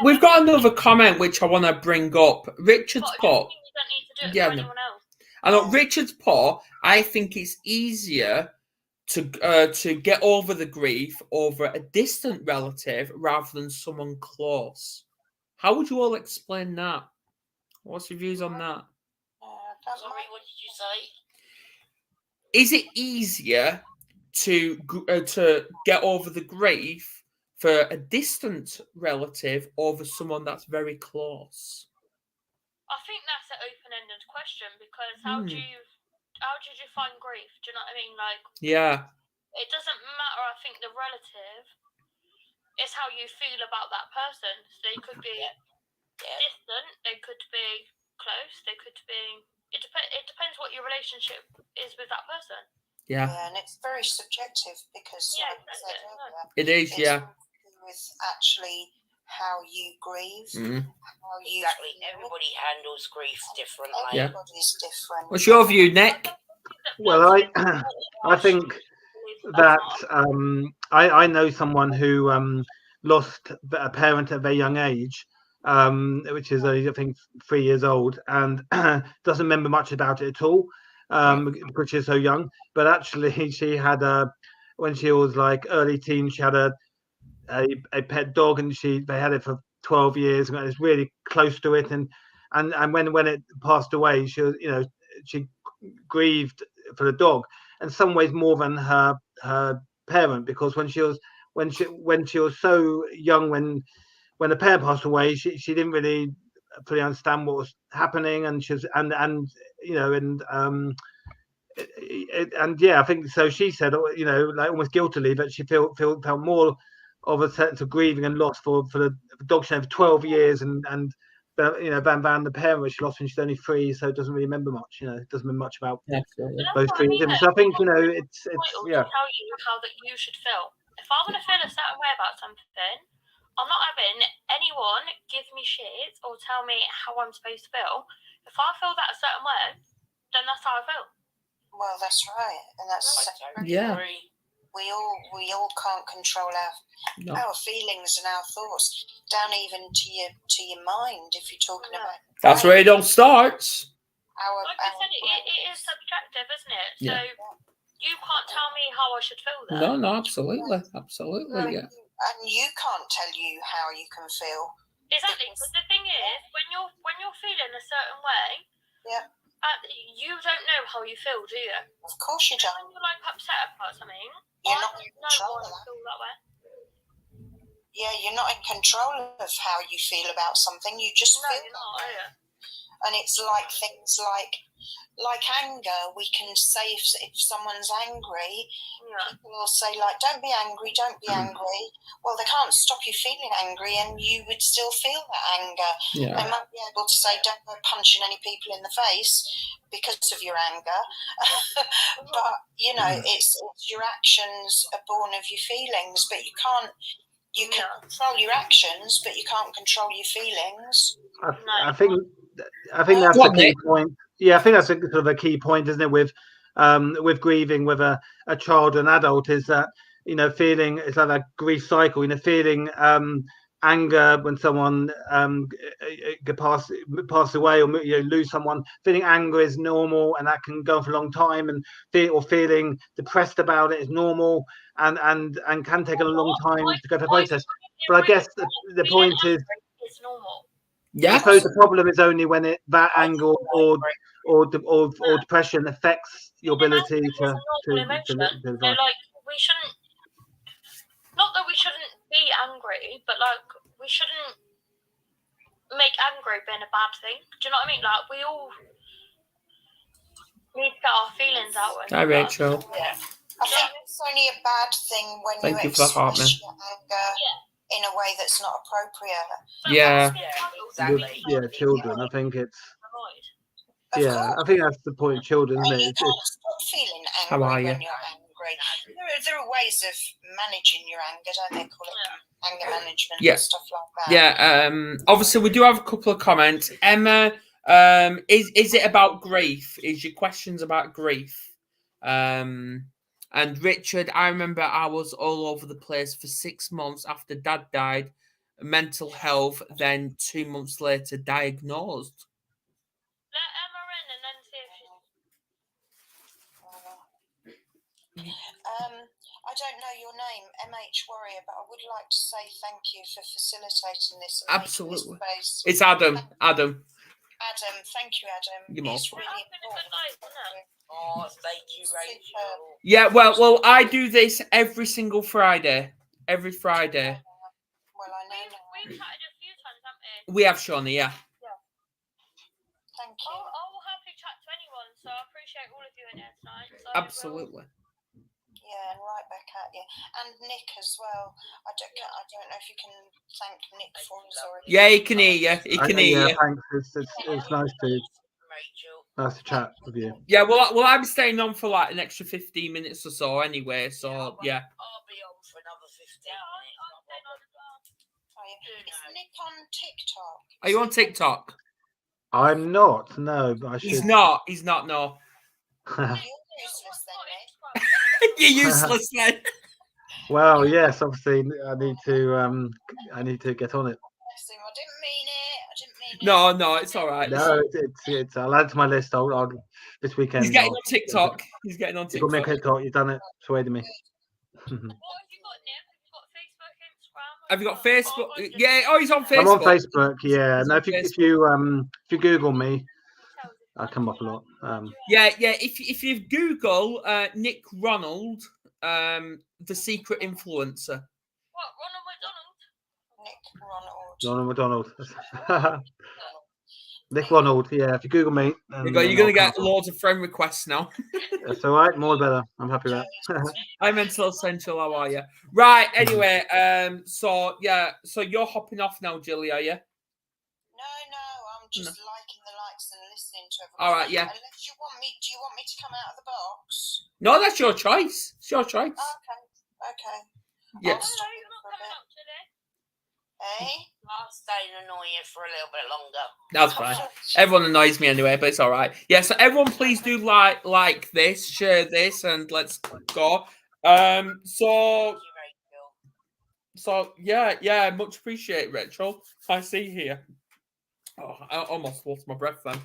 We've got another comment which I want to bring up. Richard's but put. You don't need to do it for anyone else. I know Richard's put. I think it's easier to get over the grief over a distant relative rather than someone close. How would you all explain that? What's your views on that? Sorry, what did you say? Is it easier to get over the grief for a distant relative over someone that's very close? I think that's an open-ended question, because how did you find grief? Do you know what I mean? Like, yeah, it doesn't matter. I think the relative is how you feel about that person. So they could be distant, they could be close, they could be. It depends what your relationship is with that person. Yeah, and it's very subjective because, like I said earlier, it is. With actually how you grieve, how you everybody handles grief differently. Everybody's different. What's your view, Nick? Well, I think that I know someone who lost a parent at a very young age, which is only I think 3 years old, and doesn't remember much about it at all, because she's so young. But actually, she had when she was like early teens, she had a pet dog, and they had it for 12 years, and it's really close to it, and when it passed away, she was, she grieved for the dog, in some ways more than her parent, because when she was so young, when the parent passed away, she didn't really fully understand what was happening, and she was and yeah, I think so. She said, like almost guiltily, that she felt more of a sense of grieving and loss for the dog she had for 12 years, and than the parent she lost when she's only 3, so it doesn't really remember much. It doesn't remember much about those 3 years. So I think it's yeah. Tell you how that you should feel. If I want to feel a certain way about something, I'm not having anyone give me shit or tell me how I'm supposed to feel. If I feel that a certain way, then that's how I feel. Well, that's right, and that's yeah. We all can't control our feelings and our thoughts, down even to your mind. If you're talking about that's where it all starts. Like I said, it is subjective, isn't it? So you can't tell me how I should feel. Then no, absolutely, yeah. And you can't tell you how you can feel. Exactly, but the thing is, when you're feeling a certain way, you don't know how you feel, do you? Of course you don't. When you're like upset about something, you're not in control of that. Feel that way. Yeah, you're not in control of how you feel about something. You just feel you're not, are you? And it's like things like anger. We can say if someone's angry, people will say like, "Don't be angry, don't be angry." Well, they can't stop you feeling angry, and you would still feel that anger. Yeah. They might be able to say, "Don't go punching any people in the face because of your anger," but it's your actions are born of your feelings. But you can't. You can control your actions, but you can't control your feelings. I think that's a key point. Yeah, I think that's a sort of a key point, isn't it? With grieving with a child and adult, is that feeling, it's like a grief cycle. Feeling anger when someone pass away, or lose someone. Feeling anger is normal, and that can go on for a long time. And feeling depressed about it is normal, and can take a long time to go through the process. But I guess the point is, it's normal. I suppose the problem is only when that anger or depression affects your ability to emotion. So like, we shouldn't, not that we shouldn't be angry, but like, we shouldn't make angry being a bad thing. Do you know what I mean? Like, we all need to get our feelings out. Hi, Rachel. Yeah. I think it's only a bad thing when you express your anger in a way that's not appropriate. Yeah. Exactly. Children. I think it's. I think that's the point. Children, isn't it? You can't stop feeling angry when you're angry. There are ways of managing your anger, don't they? Call it anger management and stuff like that. Yeah. Obviously, we do have a couple of comments. Emma, is it about grief? Is your questions about grief? And Richard, I remember I was all over the place for 6 months after Dad died. Mental health, then 2 months later diagnosed. Let Emma in and then see if she's... I don't know your name, MH Warrior, but I would like to say thank you for facilitating this. Absolutely. This it's Adam. Adam, thank you, Adam. You're it's really important. Oh, thank you, Rachel. Yeah, well, I do this every single Friday. Every Friday. Well, I know. We've chatted a few times, haven't we? We have, Shawnee, yeah. Thank you. I will happily chat to anyone, so I appreciate all of you in here tonight. So absolutely. Yeah, and right back at you. And Nick as well. I don't know if you can thank Nick for us already. Yeah, he can hear you. He can hear you. Thanks. It's nice to chat with you. Yeah, well, I'm staying on for like an extra 15 minutes or so anyway, so yeah. I'll be on for another 15 minutes. Is Nick on TikTok? Are you on TikTok? I'm not. No, but I should. He's not. No. You're useless then, Nick. You're useless then. Well, yes. Obviously, I need to get on it. bless him. I didn't mean it. No, it's all right. No, it's I'll add to my list. I'll this weekend. He's getting on TikTok. He's getting on You got me TikTok. on TikTok. You've done it. Persuaded me. What have you got, Nick? Have Have you got Facebook, Instagram? you got Facebook? Yeah. Oh, he's on Facebook. I'm on Facebook. Yeah. He's No, on if you Google me, I come up a lot. Yeah. If you Google Nick Ronald, the secret influencer. What, Ronald McDonald? Nick Ronald. Ronald. Nick Ronald. Yeah. If you Google me, You're going to get loads of friend requests now. That's all right. More the better. I'm happy with that. I'm Mental Essential. How are you? Right. Anyway. So you're hopping off now, Jilly, are you? No, I'm just liking the likes and listening to everyone. All right. Yeah. Unless do you want me to come out of the box? No, that's your choice. It's your choice. Okay. Yeah. I'll stop You're it not for a coming bit. up today. I'll stay and annoy you for a little bit longer. That's fine. Everyone annoys me anyway, but it's all right. Yeah, so everyone please do like this, share this, and let's go. So yeah, much appreciated, Rachel. I see here. Oh, I almost lost my breath then. The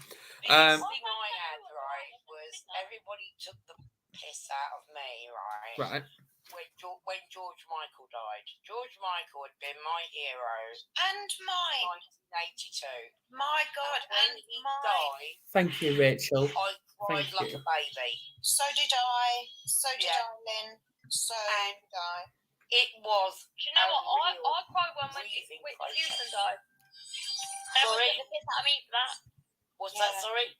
biggest thing I had, right, was everybody took the piss out of me, right? Right. When George Michael died. George Michael had been my hero. And mine. 1982. My God, When and he mine. died, Thank you, Rachel. I cried Thank like you. a baby. So did I. So did Yeah. I, Lynn. So And did I. it was. Do you know what? I cried when grieving Whitney process. Houston died. Sorry? Everyone took the piss out of me for that. Was that, Yeah. sorry?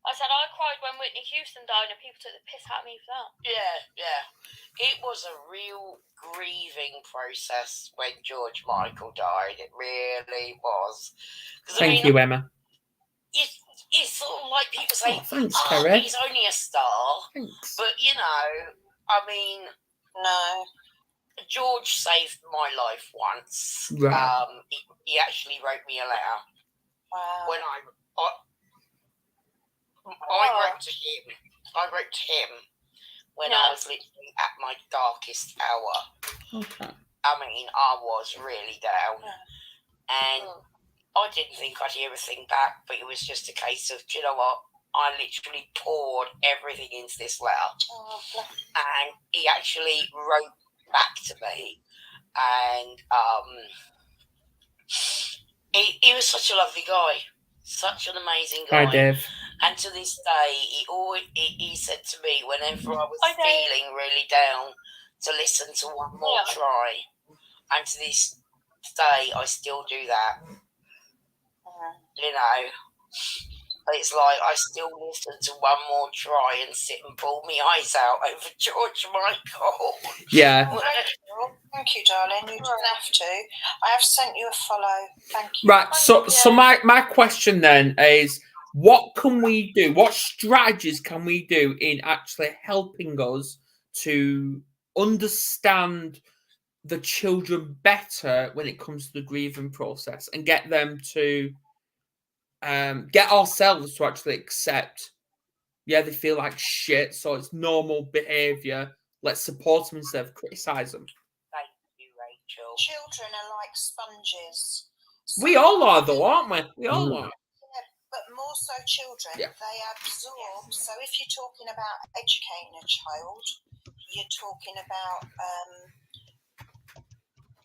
I said I cried when Whitney Houston died, and people took the piss out of me for that. Yeah. It was a real grieving process when George Michael died. It really was. Thank you, Emma. It's sort of like people say, Thanks, Kerry. he's only a star. Thanks. But, I mean, No. George saved my life once. Right. He actually wrote me a letter Wow. when I wrote to him. I wrote to him when I was literally at my darkest hour. Okay. I mean, I was really down, and I didn't think I'd hear anything back. But it was just a case of, do you know what? I literally poured everything into this letter, Oh, bless. and he actually wrote back to me, and he was such a lovely guy, such an amazing guy. Hi, Dave. And to this day, he said to me whenever I was feeling really down to listen to One More Try, and to this day I still do that. It's like I still listen to One More Try and sit and bawl my eyes out over George Michael. Yeah. Thank you, darling. You didn't have to. I have sent you a follow. Thank you. Right. So my question then is, what can we do? What strategies can we do in actually helping us to understand the children better when it comes to the grieving process and get them to get ourselves to actually accept, they feel like shit, so it's normal behaviour. Let's support them instead of criticise them. Thank you, Rachel. Children are like sponges. We all are, though, aren't we? We all are. But more so children, they absorb. So if you're talking about educating a child, you're talking about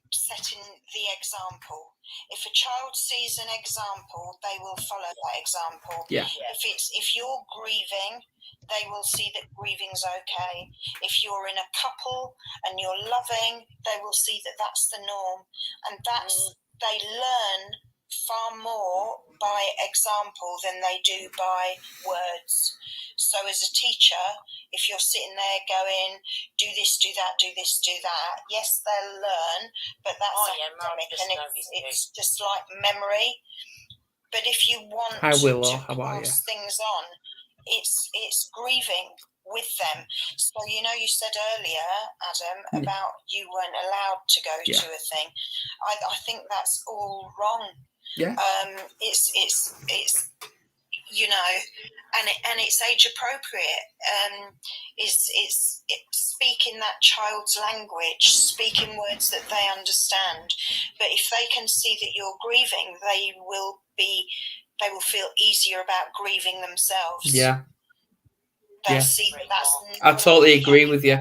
setting the example. If a child sees an example, they will follow that example. Yeah. If you're grieving, they will see that grieving's okay. If you're in a couple and you're loving, they will see that that's the norm, and they learn far more by example than they do by words. So as a teacher, if you're sitting there going, do this, do that, do this, do that, yes, they'll learn, but that's academic, and it's just like memory. But if you want to pass things on, it's grieving with them. So, you said earlier, Adam, about you weren't allowed to go to a thing. I think that's all wrong. Yeah. It's and it's age appropriate. It's speaking that child's language, speaking words that they understand. But if they can see that you're grieving, they will feel easier about grieving themselves. Yeah. They'll see that that's I totally agree with you.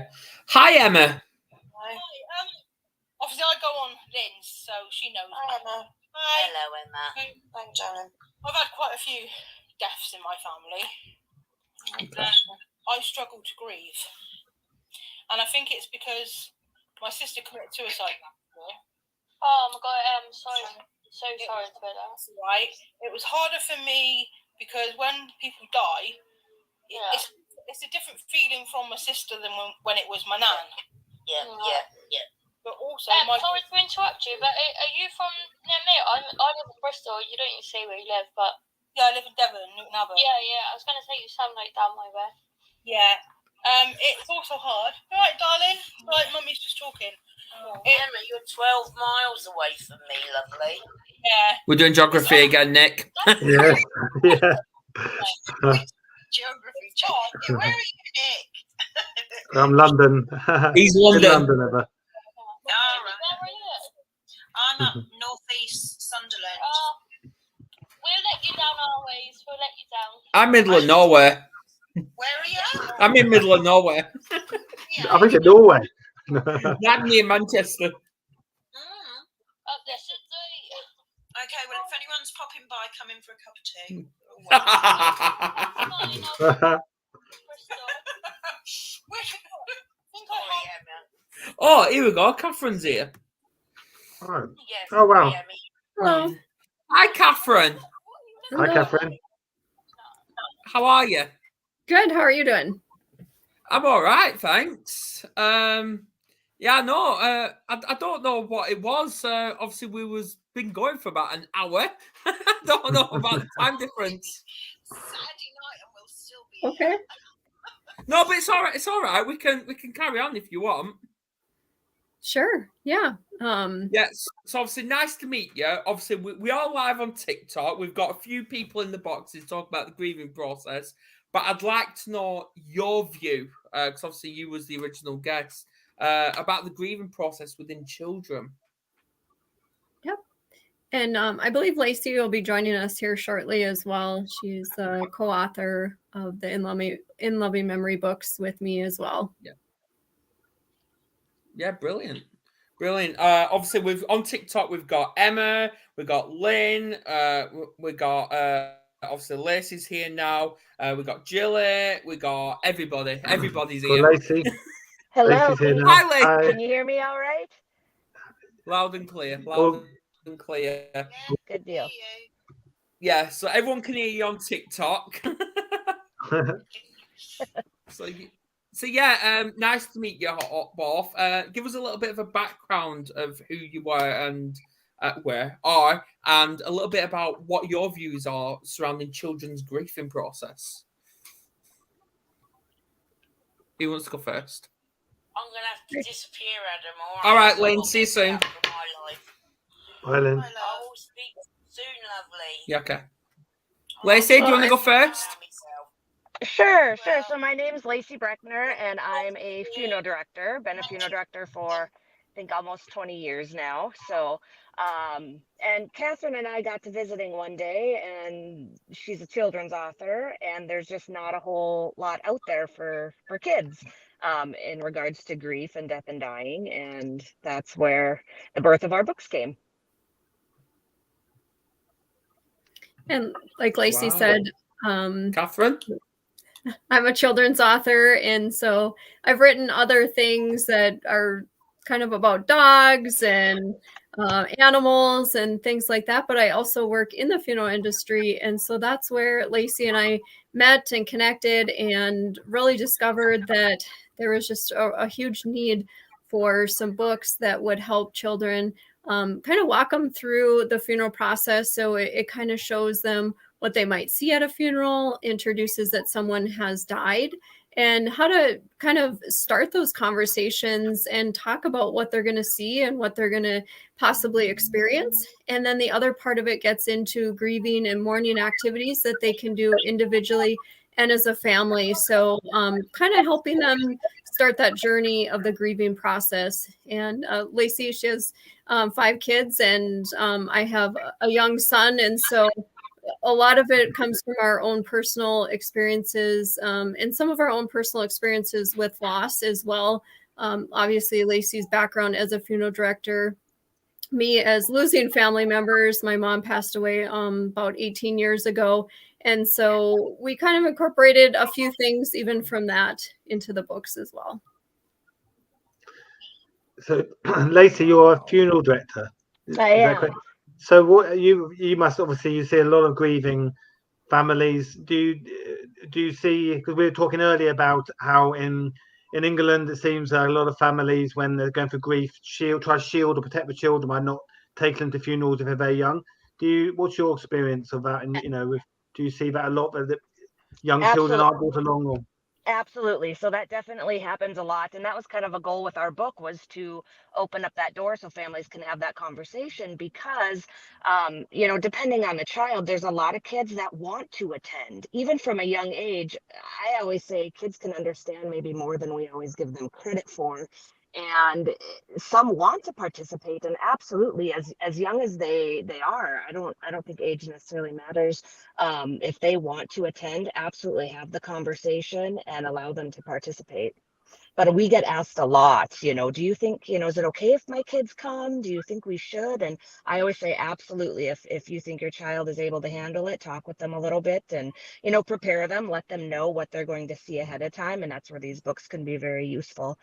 Hi, Emma. Hi. Obviously, I go on Lynn's, so she knows. Hi, Emma. Hi. Hello, Emma. Thanks, darling. I've had quite a few deaths in my family. Okay. I struggle to grieve. And I think it's because my sister committed suicide last year. Oh my God, I'm sorry. So sorry to hear that. Right. It was harder for me because when people die, it's a different feeling from my sister than when it was my nan. Yeah. But also, sorry to interrupt you, but are you from near me? I live in Bristol. You don't even say where you live, but yeah, I live in Devon, Newton Abbot. yeah. I was going to say you sound like down my way. Yeah. It's also hard. All right, darling. Right, Mummy's just talking. Emma, you're 12 miles away from me, lovely. Yeah. We're doing geography again, Nick. Yeah. Geography check. Where are you, Nick? I'm London. He's In London. London, ever. All right. I'm up northeast Sunderland. We'll let you down our ways. We'll let you down. I'm middle of nowhere. Where are you? I'm in middle of nowhere. Yeah. I think in Norway. I'm near Manchester. Up there should do. Okay, well, if anyone's popping by, come in for a cup of tea. Oh, here we go. Catherine's here. Oh, Yes, oh wow. Hello. Hi, Catherine. Hi, Catherine. How are you? Good. How are you doing? I'm all right, thanks. Yeah, no, I don't know what it was. Obviously, we been going for about an hour. I don't know about the time difference. Saturday night, and we'll still be Okay. here. No, but it's all right. It's all right. We can carry on if you want. Sure. Yeah. Yes. So obviously, nice to meet you. Obviously, we are live on TikTok. We've got a few people in the boxes talk about the grieving process, but I'd like to know your view, because obviously you was the original guest, about the grieving process within children. Yep. And I believe Lacie will be joining us here shortly as well. She's the co-author of the In Loving Memory books with me as well. Yeah, brilliant. Obviously, on TikTok we've got Emma, we've got Lynn, we got obviously Lacey's here now. We got Jilly, we got everybody. Everybody's here. Lacie. Hello. Lacey's here now. Hi, Lacey. Hi. Can you hear me all right? Loud and clear. And clear. Good deal. Yeah, so everyone can hear you on TikTok. So yeah, nice to meet you, both. Give us a little bit of a background of who you were and and a little bit about what your views are surrounding children's grieving process. Who wants to go first? I'm going to have to disappear, Adam. All right, Lynn, see you soon. Hi, Lynn. I will speak soon, lovely. Yeah, okay. Lacey, do you want to go first? Sure. So my name is Lacie Breckner, and I'm a funeral director. Been a funeral director for, I think, almost 20 years now. So, and Catherine and I got to visiting one day, and she's a children's author, and there's just not a whole lot out there for kids in regards to grief and death and dying, and that's where the birth of our books came. And like Lacie said, Catherine? I'm a children's author, and so I've written other things that are kind of about dogs and animals and things like that, but I also work in the funeral industry, and so that's where Lacie and I met and connected and really discovered that there was just a huge need for some books that would help children kind of walk them through the funeral process. So it kind of shows them what they might see at a funeral, introduces that someone has died, and how to kind of start those conversations and talk about what they're going to see and what they're going to possibly experience. And then the other part of it gets into grieving and mourning activities that they can do individually and as a family. So kind of helping them start that journey of the grieving process. And Lacie, she has 5 kids, and I have a young son. And so a lot of it comes from our own personal experiences, and some of our own personal experiences with loss as well. Obviously, Lacie's background as a funeral director, me as losing family members. My mom passed away about 18 years ago. And so we kind of incorporated a few things even from that into the books as well. So, Lacie, you're a funeral director. I am. So, what you must obviously, you see a lot of grieving families. Do you see? Because we were talking earlier about how in England it seems a lot of families, when they're going for grief, try to shield or protect the children by not taking them to funerals if they're very young. What's your experience of that? And do you see that a lot, that young children are brought along? Or? Absolutely. So that definitely happens a lot. And that was kind of a goal with our book, was to open up that door so families can have that conversation, because, depending on the child, there's a lot of kids that want to attend, even from a young age. I always say kids can understand maybe more than we always give them credit for. And some want to participate, and absolutely, as young as they are, I don't think age necessarily matters. If they want to attend, absolutely have the conversation and allow them to participate. But we get asked a lot, do you think, is it okay if my kids come? Do you think we should? And I always say, absolutely. If you think your child is able to handle it, talk with them a little bit and, prepare them, let them know what they're going to see ahead of time. And that's where these books can be very useful.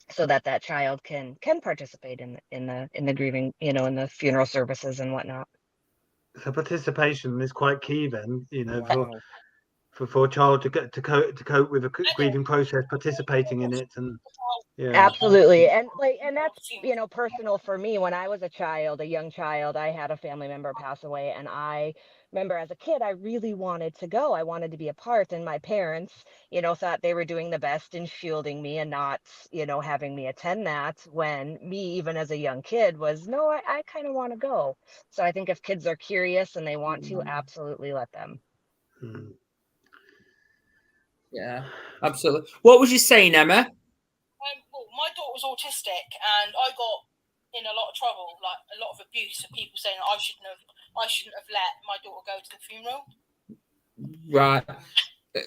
So that child can participate in the grieving, in the funeral services and whatnot. So participation is quite key then, for a child to cope with a grieving process, participating in it. And absolutely. And that's personal for me. When I was a young child, I had a family member pass away, and I remember as a kid, I really wanted to go. I wanted to be a part, and my parents, thought they were doing the best in shielding me and not, having me attend that, when me, even as a young kid, was, no, I kind of want to go. So I think if kids are curious and they want to, absolutely let them. Yeah, absolutely. What was you saying, Emma? Well, my daughter was autistic, and I got in a lot of trouble, like a lot of abuse, of people saying I shouldn't have let my daughter go to the funeral. Right.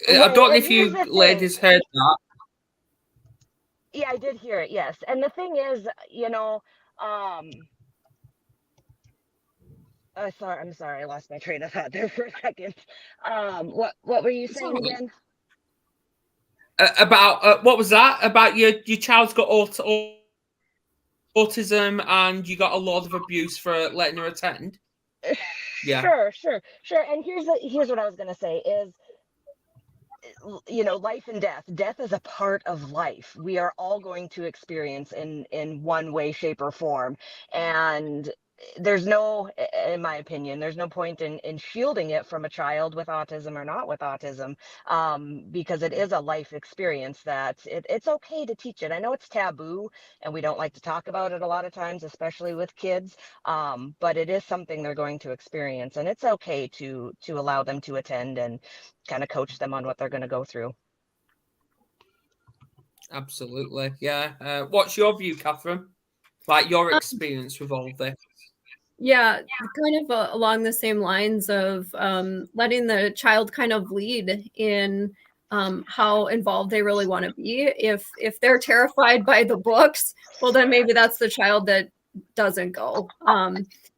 I don't know if you ladies heard that. Yeah, I did hear it. Yes, and the thing is, I'm sorry, I lost my train of thought there for a second. What were you saying again? About what was that? About your child's got autism, and you got a lot of abuse for letting her attend. Yeah. Sure. And here's what I was gonna say is, life and death is a part of life. We are all going to experience in one way, shape, or form, and there's no, in my opinion, there's no point in shielding it from a child with autism or not with autism, because it is a life experience that it's okay to teach it. I know it's taboo and we don't like to talk about it a lot of times, especially with kids, but it is something they're going to experience, and it's okay to allow them to attend and kind of coach them on what they're going to go through. Absolutely. Yeah. What's your view, Catherine? Like your experience with all this? Yeah, kind of along the same lines of letting the child kind of lead in how involved they really want to be. If they're terrified by the books, well, then maybe that's the child that doesn't go.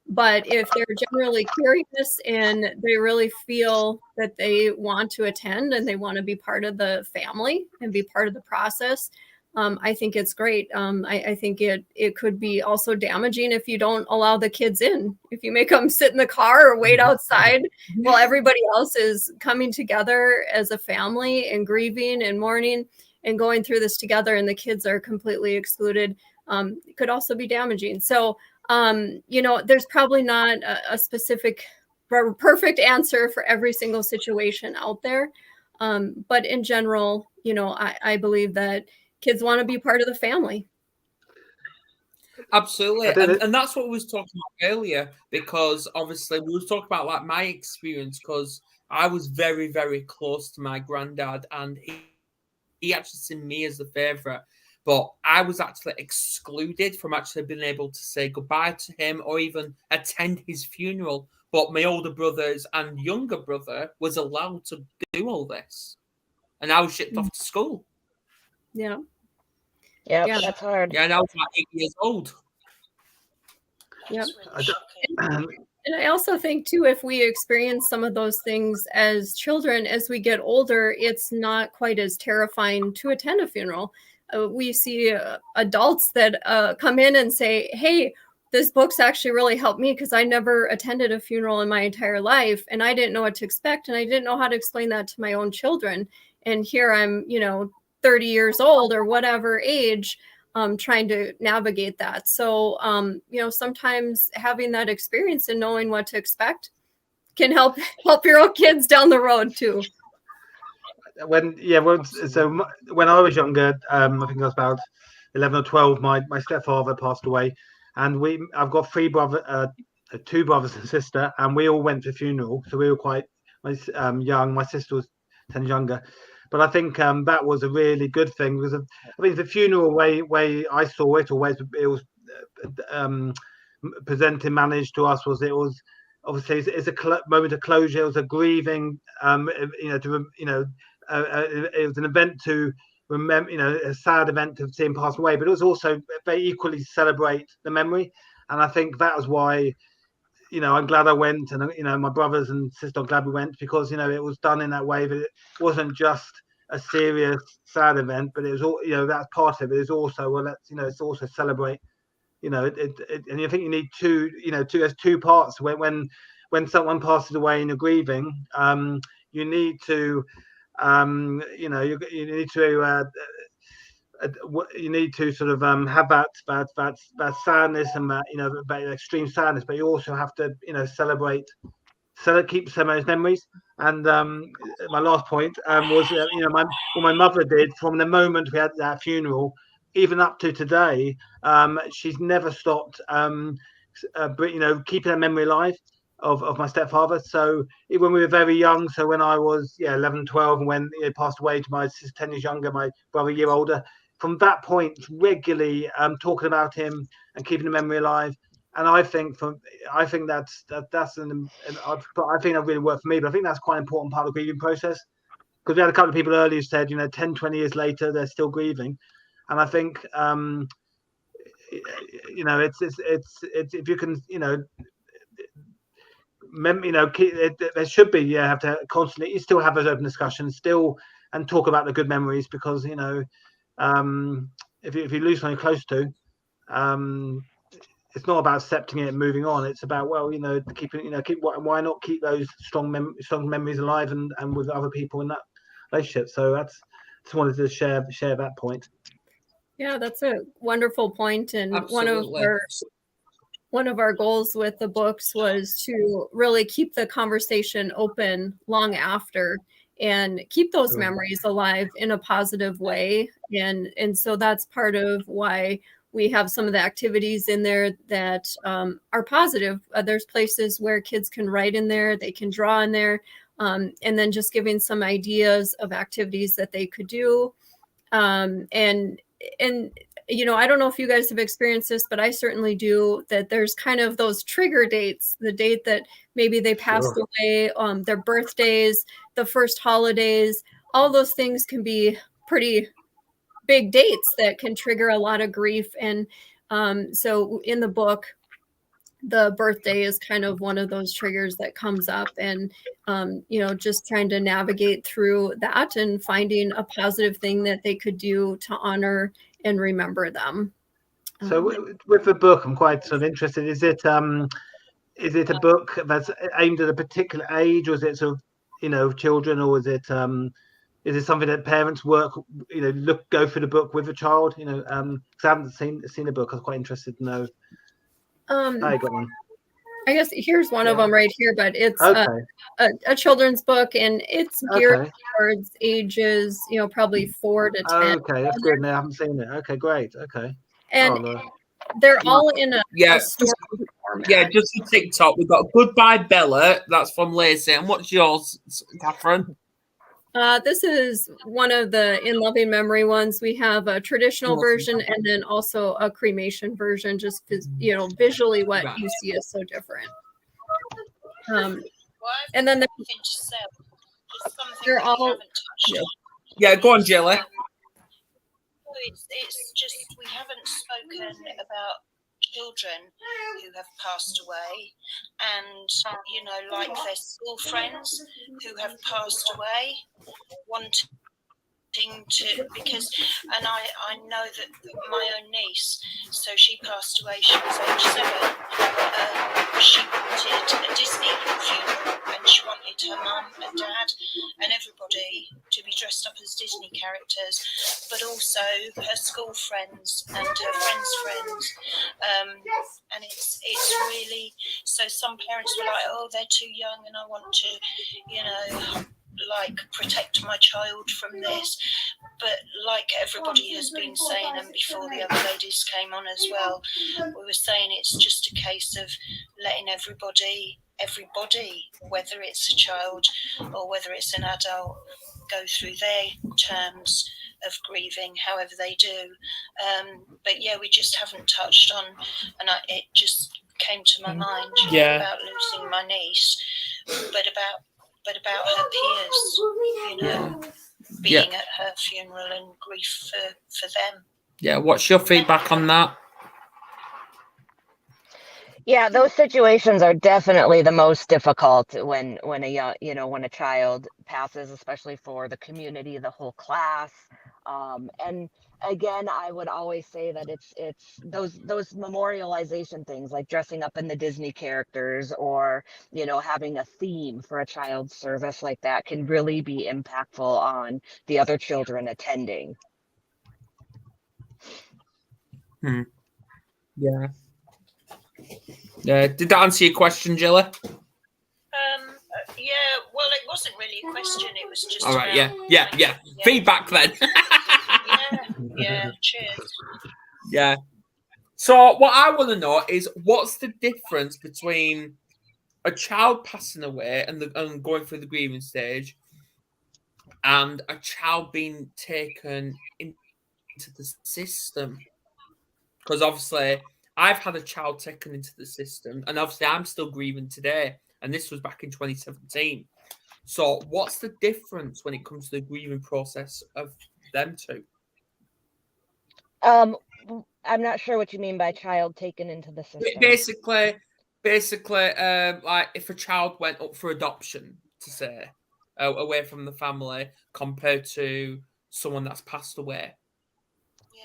But if they're generally curious and they really feel that they want to attend and they want to be part of the family and be part of the process, I think it's great. I think it could be also damaging if you don't allow the kids in. If you make them sit in the car or wait outside while everybody else is coming together as a family and grieving and mourning and going through this together, and the kids are completely excluded, it could also be damaging. So, there's probably not a specific perfect answer for every single situation out there. But in general, I believe that kids want to be part of the family. Absolutely. And that's what we was talking about earlier, because obviously we was talking about like my experience, because I was very, very close to my granddad, and he actually seen me as the favourite. But I was actually excluded from actually being able to say goodbye to him or even attend his funeral. But my older brothers and younger brother was allowed to do all this. And I was shipped off to school. Yeah. Yeah, that's hard. Yeah, and I was like 8 years old. Yep. And I also think too, if we experience some of those things as children, as we get older, it's not quite as terrifying to attend a funeral. We see adults that come in and say, hey, this book's actually really helped me because I never attended a funeral in my entire life, and I didn't know what to expect, and I didn't know how to explain that to my own children. And here I'm, 30 years old or whatever age, trying to navigate that. So, sometimes having that experience and knowing what to expect can help your own kids down the road too. So when I was younger, I think I was about 11 or 12, my stepfather passed away, and I've got two brothers and sister, and we all went to the funeral. So we were quite young. My sister was 10 younger. But I think that was a really good thing, because I mean the funeral way I saw it, or way it was presented, managed to us, was obviously it's a moment of closure. It was a grieving, it was an event to remember, a sad event to see him pass away, but it was also very equally celebrate the memory. And I think that was why, I'm glad I went, and my brothers and sister are glad we went, because it was done in that way, that it wasn't just a serious sad event, but it was all, that's part of it. It's also, it's also celebrate, and I think you need there's two parts. When someone passes away and you're grieving, you need to you need to sort of have that sadness and that extreme sadness, but you also have to celebrate, keep some of those memories. And my last point was what my mother did from the moment we had that funeral, even up to today. She's never stopped keeping that memory alive of my stepfather. So when we were very young, so when I was 11, 12, and when he passed away, to my sister 10 years younger, my brother a year older, from that point regularly talking about him and keeping the memory alive. And I think that's I think that really worked for me. But I think that's quite an important part of the grieving process, because we had a couple of people earlier who said 10, 20 years later they're still grieving. And I think it's if you can there should be have to constantly still have those open discussions still, and talk about the good memories, because if you lose something close to, it's not about accepting it and moving on. It's about why not keep those strong memories alive and with other people in that relationship. So just wanted to share that point. Yeah, that's a wonderful point. And Absolutely. one of our goals with the books was to really keep the conversation open long after, and keep those memories alive in a positive way. And so that's part of why we have some of the activities in there that are positive. There's places where kids can write in there, they can draw in there, and then just giving some ideas of activities that they could do. And I don't know if you guys have experienced this, but I certainly do, that there's kind of those trigger dates, the date that maybe they passed away, their birthdays, the first holidays, all those things can be pretty big dates that can trigger a lot of grief. And so in the book, the birthday is kind of one of those triggers that comes up, and just trying to navigate through that and finding a positive thing that they could do to honor and remember them. So with the book, I'm quite sort of interested. Is it a book that's aimed at a particular age, or is it sort of children, or is it something that parents go through the book with a child? Because I haven't seen the book. I was quite interested to know. I got one. I guess here's one of them right here, but it's Okay. a children's book, and it's geared Okay. towards ages, probably 4 to 10. Okay, that's good. No, I haven't seen it. Okay, great. Okay. And Oh, no. they're all in a Yeah, story format. yeah. Just for TikTok, we've got Goodbye Bella. That's from Lacie. And what's yours, Catherine? This is one of the In Loving Memory ones. We have a traditional version and then also a cremation version, just visually what Right. you see is so different. Well, And then something to say. Just something they're that we all- haven't touched on. Yeah, go on, Jilly. It's just we haven't spoken about children who have passed away, and like their school friends who have passed away, wanting to, because, and I know that my own niece, so she passed away, she was age 7, she wanted a Disney funeral, and she wanted her mum and dad and everybody to be dressed up as Disney characters, but also her school friends and her friends' friends, and it's really, so some parents were like, oh, they're too young and I want to, protect my child from this. But like everybody has been saying, and before the other ladies came on as well, we were saying it's just a case of letting everybody, whether it's a child or whether it's an adult, go through their terms of grieving, however they do. But yeah, we just haven't touched on, and it just came to my mind about losing my niece, but about her peers, being at her funeral and grief for them. Yeah, what's your feedback on that? Yeah, those situations are definitely the most difficult when a child passes, especially for the community, the whole class. And again, I would always say that it's those memorialization things, like dressing up in the Disney characters, or having a theme for a child's service like that, can really be impactful on the other children attending. Yeah. Did that answer your question, Jilly? Yeah, well, it wasn't really a question. It was just all right. about, Yeah. Feedback then. yeah. Cheers. Yeah. So what I want to know is, what's the difference between a child passing away and going through the grieving stage, and a child being taken into the system? Because obviously, I've had a child taken into the system, and obviously, I'm still grieving today. And this was back in 2017. So, what's the difference when it comes to the grieving process of them two? I'm not sure what you mean by child taken into the system. Basically, like if a child went up for adoption, to say, away from the family, compared to someone that's passed away.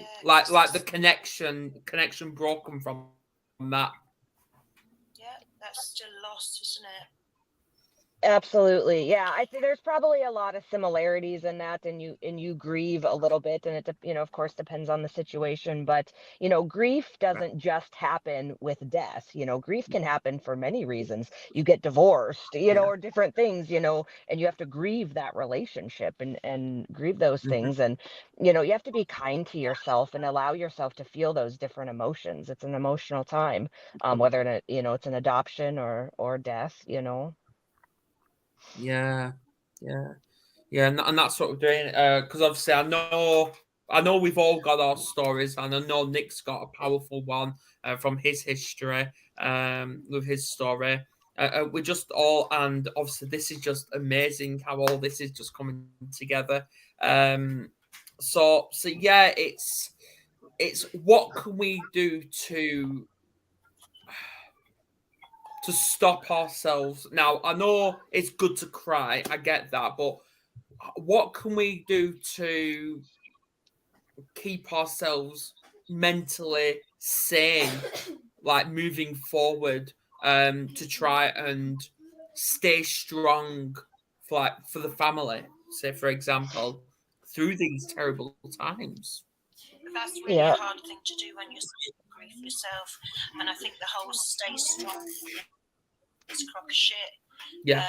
Yeah, like the connection broken from that. Yeah, that's still lost, isn't it? Absolutely. Yeah, I think there's probably a lot of similarities in that, and you grieve a little bit, and it of course depends on the situation, but grief doesn't just happen with death. Grief can happen for many reasons. You get divorced, or different things, and you have to grieve that relationship and grieve those things, and you have to be kind to yourself and allow yourself to feel those different emotions. It's an emotional time, whether it's an adoption or death. Yeah, and that's what we're doing. Because obviously, I know we've all got our stories, and I know Nick's got a powerful one from his history, with his story. We just all, and obviously, this is just amazing how all this is just coming together. So yeah, it's what can we do to stop ourselves? Now, I know it's good to cry, I get that, but what can we do to keep ourselves mentally sane, like moving forward, to try and stay strong for the family, say for example, through these terrible times? That's really a hard thing to do when you're grief yourself, and I think the whole stay strong it's a crock of shit. Yeah.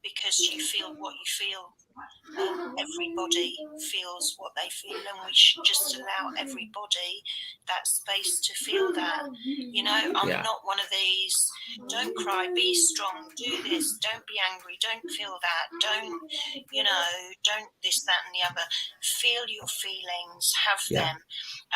Because you feel what you feel. Everybody feels what they feel, and we should just allow everybody that space to feel that. You know, I'm not one of these, don't cry, be strong, do this, don't be angry, don't feel that, don't, you know, don't this, that, and the other. Feel your feelings, have them.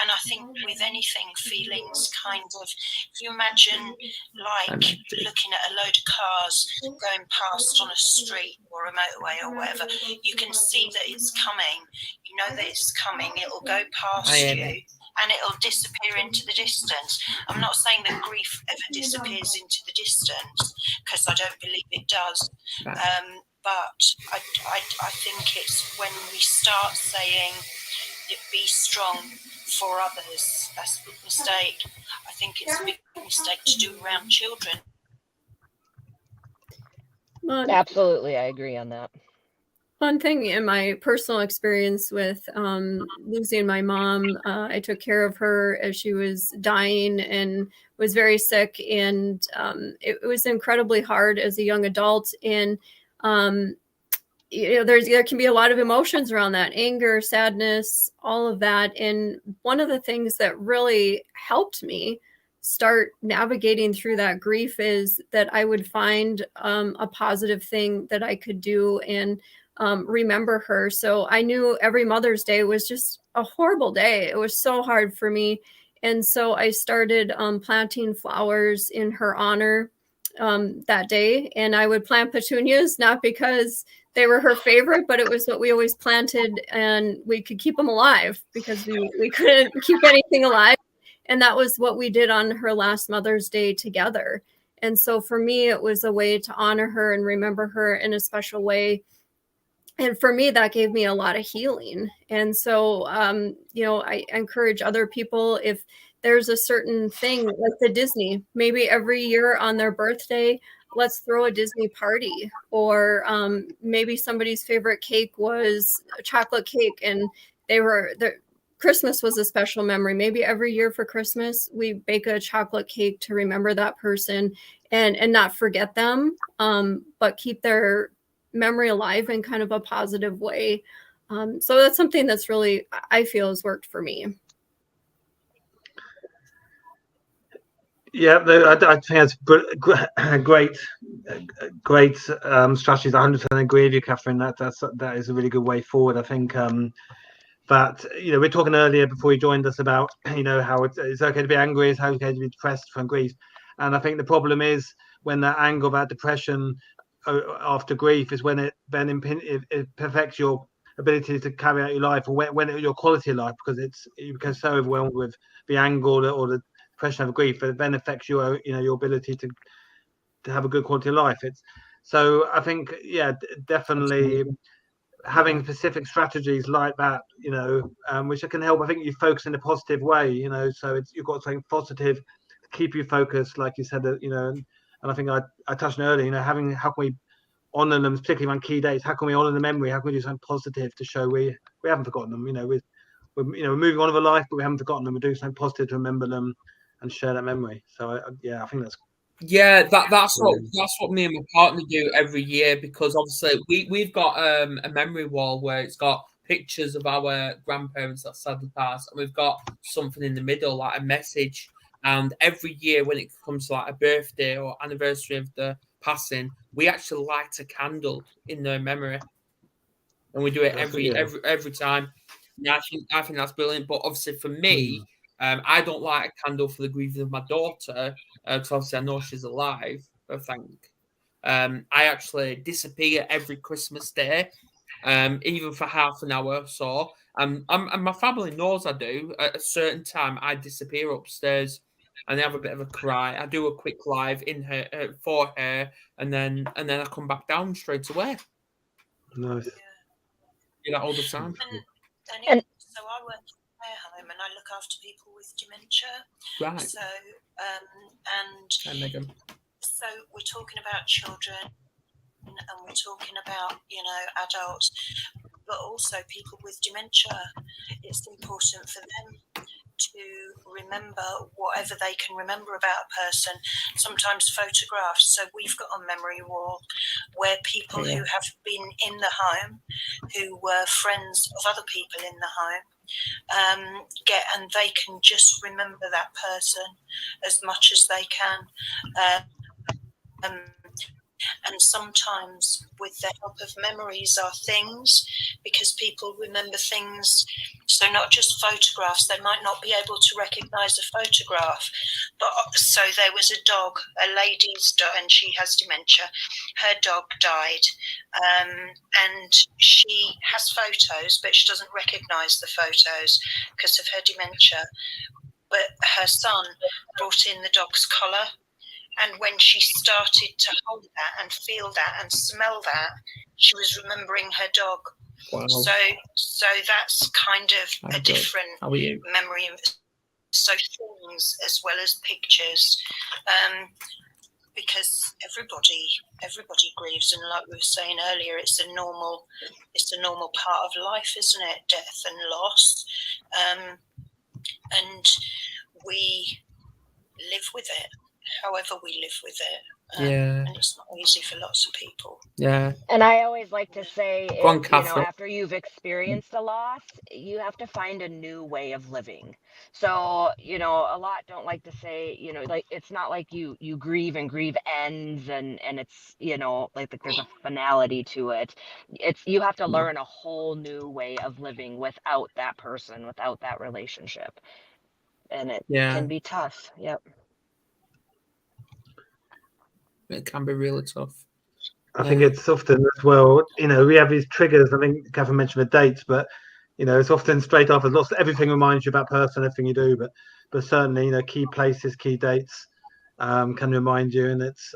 And I think with anything, feelings kind of, if you imagine like looking at a load of cars going past on a street or a motorway or whatever, you can see that it's coming. You know that it's coming. It'll go past you and it'll disappear into the distance. I'm not saying that grief ever disappears into the distance, because I don't believe it does. But I think it's when we start saying, be strong for others. That's a big mistake. I think it's a big mistake to do around children. Absolutely, I agree on that. One thing in my personal experience with losing my mom, I took care of her as she was dying and was very sick, and it was incredibly hard as a young adult. And you know, there can be a lot of emotions around that, anger, sadness, all of that. And one of the things that really helped me start navigating through that grief is that I would find a positive thing that I could do and remember her. So I knew every Mother's Day was just a horrible day. It was so hard for me. And so I started planting flowers in her honor that day. And I would plant petunias, not because they were her favorite, but it was what we always planted, and we could keep them alive because we couldn't keep anything alive. And that was what we did on her last Mother's Day together. And so for me, it was a way to honor her and remember her in a special way. And for me, that gave me a lot of healing. And so, you know, I encourage other people, if there's a certain thing like the Disney, maybe every year on their birthday, let's throw a Disney party. Or maybe somebody's favorite cake was a chocolate cake, and Christmas was a special memory. Maybe every year for Christmas, we bake a chocolate cake to remember that person and not forget them, but keep their memory alive in kind of a positive way. So that's something that's really, I feel, has worked for me. Yeah, I think that's great strategies. I 100% agree with you, Catherine. That is a really good way forward. I think that, you know, we were talking earlier before you joined us about, you know, how it's okay to be angry, it's okay to be depressed from grief. And I think the problem is when that anger, that depression after grief is when it then it affects your ability to carry out your life, or your quality of life, because you become so overwhelmed with the anger or the depression of grief, it then affects your, you know, your ability to have a good quality of life. So I think, yeah, definitely having specific strategies like that, you know, which can help. I think you focus in a positive way, you know, so you've got something positive to keep you focused, like you said, you know. And I think I touched on earlier, you know, how can we honor them, particularly on key dates? How can we honor the memory? How can we do something positive to show we haven't forgotten them? You know, we're moving on with a life, but we haven't forgotten them. We're doing something positive to remember them and share that memory. So I think that's. Yeah, that's what me and my partner do every year, because obviously we've got a memory wall where it's got pictures of our grandparents that sadly passed, and we've got something in the middle, like a message. And every year when it comes to like a birthday or anniversary of the passing, we actually light a candle in their memory, and we do it every time. Yeah, I think that's brilliant. But obviously for me, I don't light a candle for the grieving of my daughter, because obviously I know she's alive. I think I actually disappear every Christmas Day, even for half an hour or so. And my family knows I do. At a certain time, I disappear upstairs and they have a bit of a cry. I do a quick live in her for her, and then I come back down straight away. Nice. Do that all the time. And so I work in a care home and I look after people with dementia. Right. So so we're talking about children and we're talking about, you know, adults, but also people with dementia. It's important for them to remember whatever they can remember about a person, sometimes photographs. So we've got a memory wall where people who have been in the home, who were friends of other people in the home, and they can just remember that person as much as they can. And sometimes with the help of memories are things, because people remember things. So not just photographs, they might not be able to recognise a photograph. But so there was a dog, a lady's dog, and she has dementia. Her dog died, and she has photos, but she doesn't recognise the photos because of her dementia. But her son brought in the dog's collar. And when she started to hold that and feel that and smell that, she was remembering her dog. Wow. So that's kind of a different memory. So things as well as pictures, because everybody grieves, and like we were saying earlier, it's a normal part of life, isn't it? Death and loss, and we live with it. However we live with it, and it's not easy for lots of people. Yeah. And I always like to say, after you've experienced a loss, you have to find a new way of living. So, a lot don't like to say, like, it's not like you grieve and grieve ends and it's, like there's a finality to it. It's, you have to learn a whole new way of living without that person, without that relationship. And it can be tough. Yep. It can be really tough. I think it's often as well, we have these triggers. I think Catherine mentioned the dates, but it's often straight after everything reminds you about person, everything you do, but certainly, key places, key dates can remind you, and it's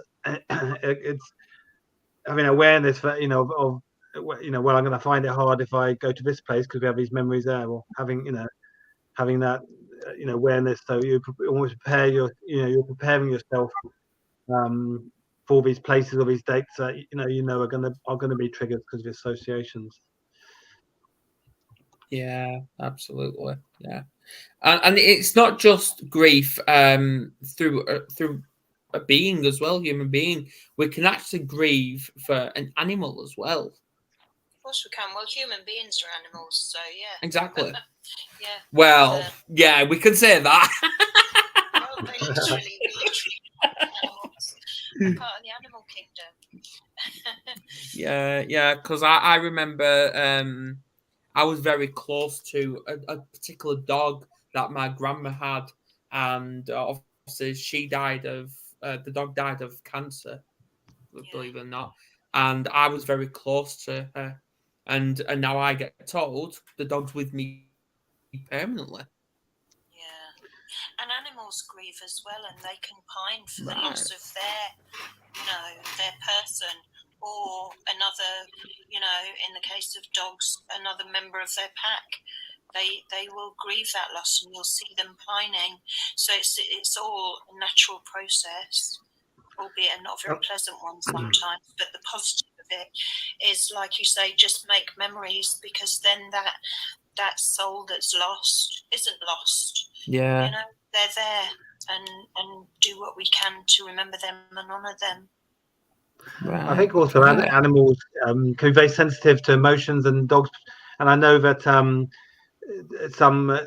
having awareness for, of well, I'm going to find it hard if I go to this place because we have these memories there, or having that, awareness. So you almost prepare you're preparing yourself for these places or these dates that are gonna be triggered because of associations. Yeah, absolutely. Yeah, and it's not just grief through a being as well, human being. We can actually grieve for an animal as well. Of course we can. Well, human beings are animals, so yeah. Exactly. Yeah. Well, yeah, we can say that. Well, they literally animals. They're part of the animal kingdom. Yeah, because I remember I was very close to a particular dog that my grandma had, and obviously she died of the dog died of cancer, believe it or not, and I was very close to her, and now I get told the dog's with me permanently. Yeah, and animals grieve as well, and they can pine for the loss of their person, or another, in the case of dogs, another member of their pack. They will grieve that loss, and you'll see them pining. So it's all a natural process, albeit a not very pleasant one sometimes. But the positive of it is, like you say, just make memories, because then that soul that's lost isn't lost. Yeah, they're there, and do what we can to remember them and honour them. Right. I think also animals can be very sensitive to emotions, and dogs. And I know that some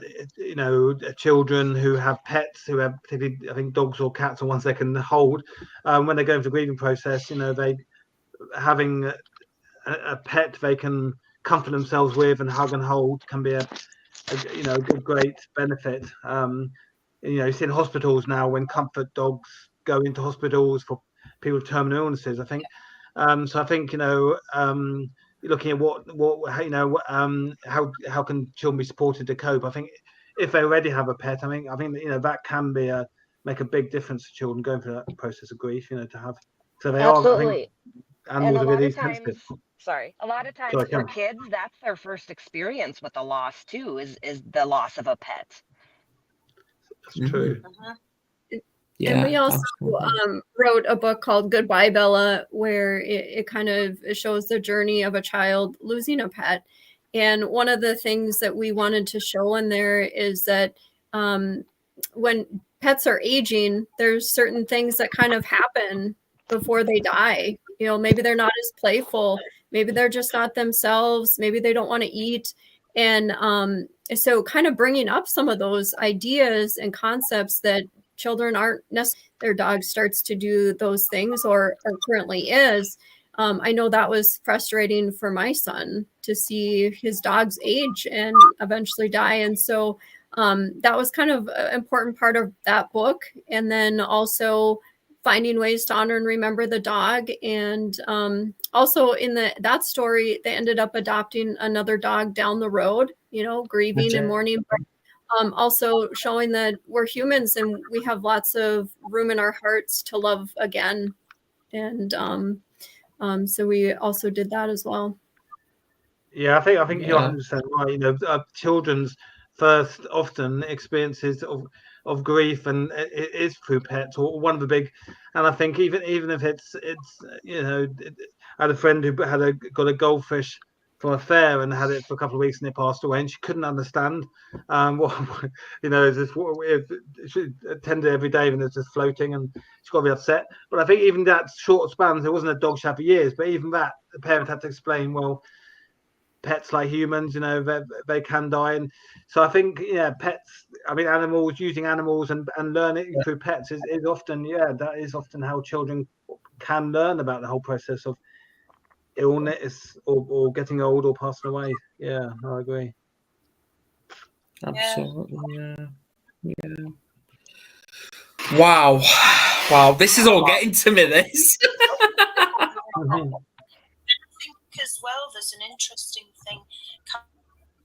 children who have pets, who have particularly, I think, dogs or cats, or ones they can hold when they're going through the grieving process, they having a pet they can comfort themselves with and hug and hold can be a great benefit. You see in hospitals now, when comfort dogs go into hospitals for people with terminal illnesses, I think. So I think looking at how can children be supported to cope. I think if they already have a pet, I think that can be make a big difference to children going through that process of grief. To have, so they Absolutely. are. I think animals are really sensitive. A lot of times for kids, that's their first experience with a loss too, is the loss of a pet. That's true. Yeah, and we also wrote a book called Goodbye, Bella, where it kind of shows the journey of a child losing a pet. And one of the things that we wanted to show in there is that when pets are aging, there's certain things that kind of happen before they die. Maybe they're not as playful. Maybe they're just not themselves. Maybe they don't want to eat. And so kind of bringing up some of those ideas and concepts that children aren't necessarily, their dog starts to do those things or currently is. I know that was frustrating for my son to see his dogs age and eventually die. And so that was kind of an important part of that book. And then also finding ways to honor and remember the dog. And also in that story, they ended up adopting another dog down the road, grieving and mourning. But also showing that we're humans and we have lots of room in our hearts to love again. And so we also did that as well. Yeah, I think you're 100% right. Children's first often experiences of grief, and it is through pets, or one of the big. And I think even if it's I had a friend who got a goldfish from a fair and had it for a couple of weeks, and it passed away, and she couldn't understand she attended every day and it's just floating, and she got to be upset. But I think even that short span, there wasn't a dog she had for years, but even that, the parent had to explain, well, pets like humans, they can die. And so I think pets, animals, using animals and learning through pets is often that is often how children can learn about the whole process of illness or getting old or passing away. I agree. Absolutely. Yeah. Wow, this is all getting to me, this. As well, there's an interesting thing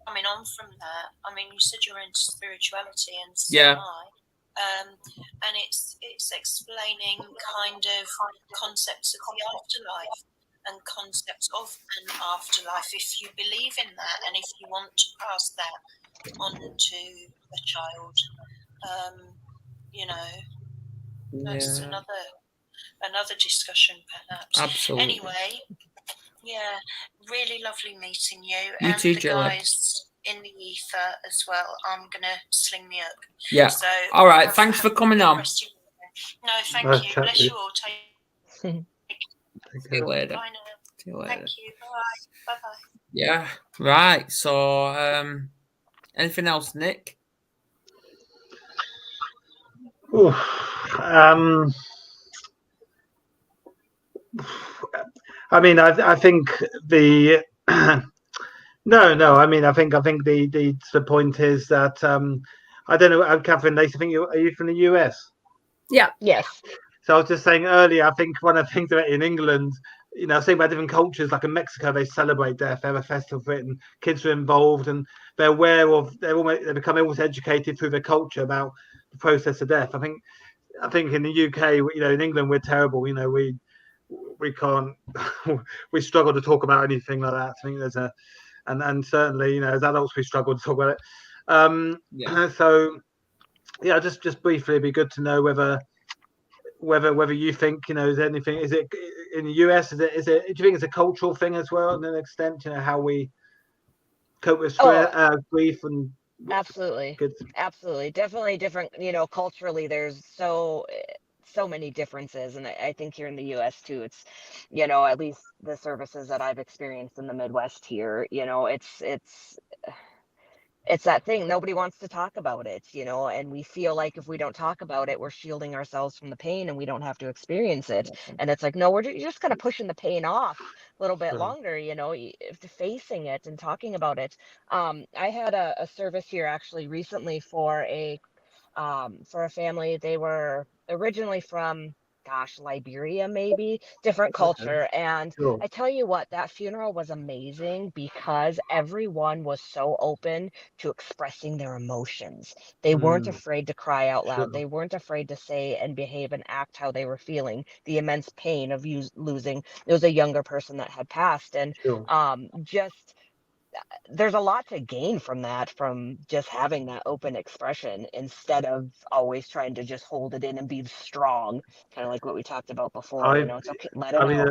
coming on from that. You said you're into spirituality, and so am I. And it's explaining kind of concepts of the afterlife and concepts of an afterlife, if you believe in that and if you want to pass that on to a child. That's another discussion perhaps. Absolutely. Anyway, really lovely meeting you. You and too, the Jelly. guys in the ether as well. I'm gonna sling me up. Yeah. So all right, thanks for coming on. No, thank you. Bless you all. See you later. Bye now. See you later. Thank you. Bye. Bye. Yeah, right. So anything else, Nick? I think the no. I think the point is that I don't know, Catherine Lacie, are you from the US? Yeah. Yes. So I was just saying earlier, I think one of the things that in England, saying about different cultures, like in Mexico, they celebrate death, they have a festival for it, and kids are involved, and they're aware of, they become almost educated through their culture about the process of death. I think in the UK, in England, we're terrible. We can't, we struggle to talk about anything like that. I think there's and certainly, as adults, we struggle to talk about it. So, just briefly, it'd be good to know whether you think, is there anything, is it in the US, do you think it's a cultural thing as well, to an extent, how we cope with grief and absolutely definitely different, culturally there's so many differences, and I think here in the US too, it's at least the services that I've experienced in the Midwest here, it's that thing, nobody wants to talk about it, and we feel like if we don't talk about it, we're shielding ourselves from the pain and we don't have to experience it. And it's like, no, we're just kind of pushing the pain off a little bit longer, facing it and talking about it. I had a service here actually recently for a family. They were originally from Liberia, maybe, different culture. Okay. And sure. I tell you what, that funeral was amazing because everyone was so open to expressing their emotions. They weren't afraid to cry out loud. Sure. They weren't afraid to say and behave and act how they were feeling, the immense pain of losing. There was a younger person that had passed, and sure. There's a lot to gain from that, from just having that open expression instead of always trying to just hold it in and be strong, kind of like what we talked about before. It's okay, let it out.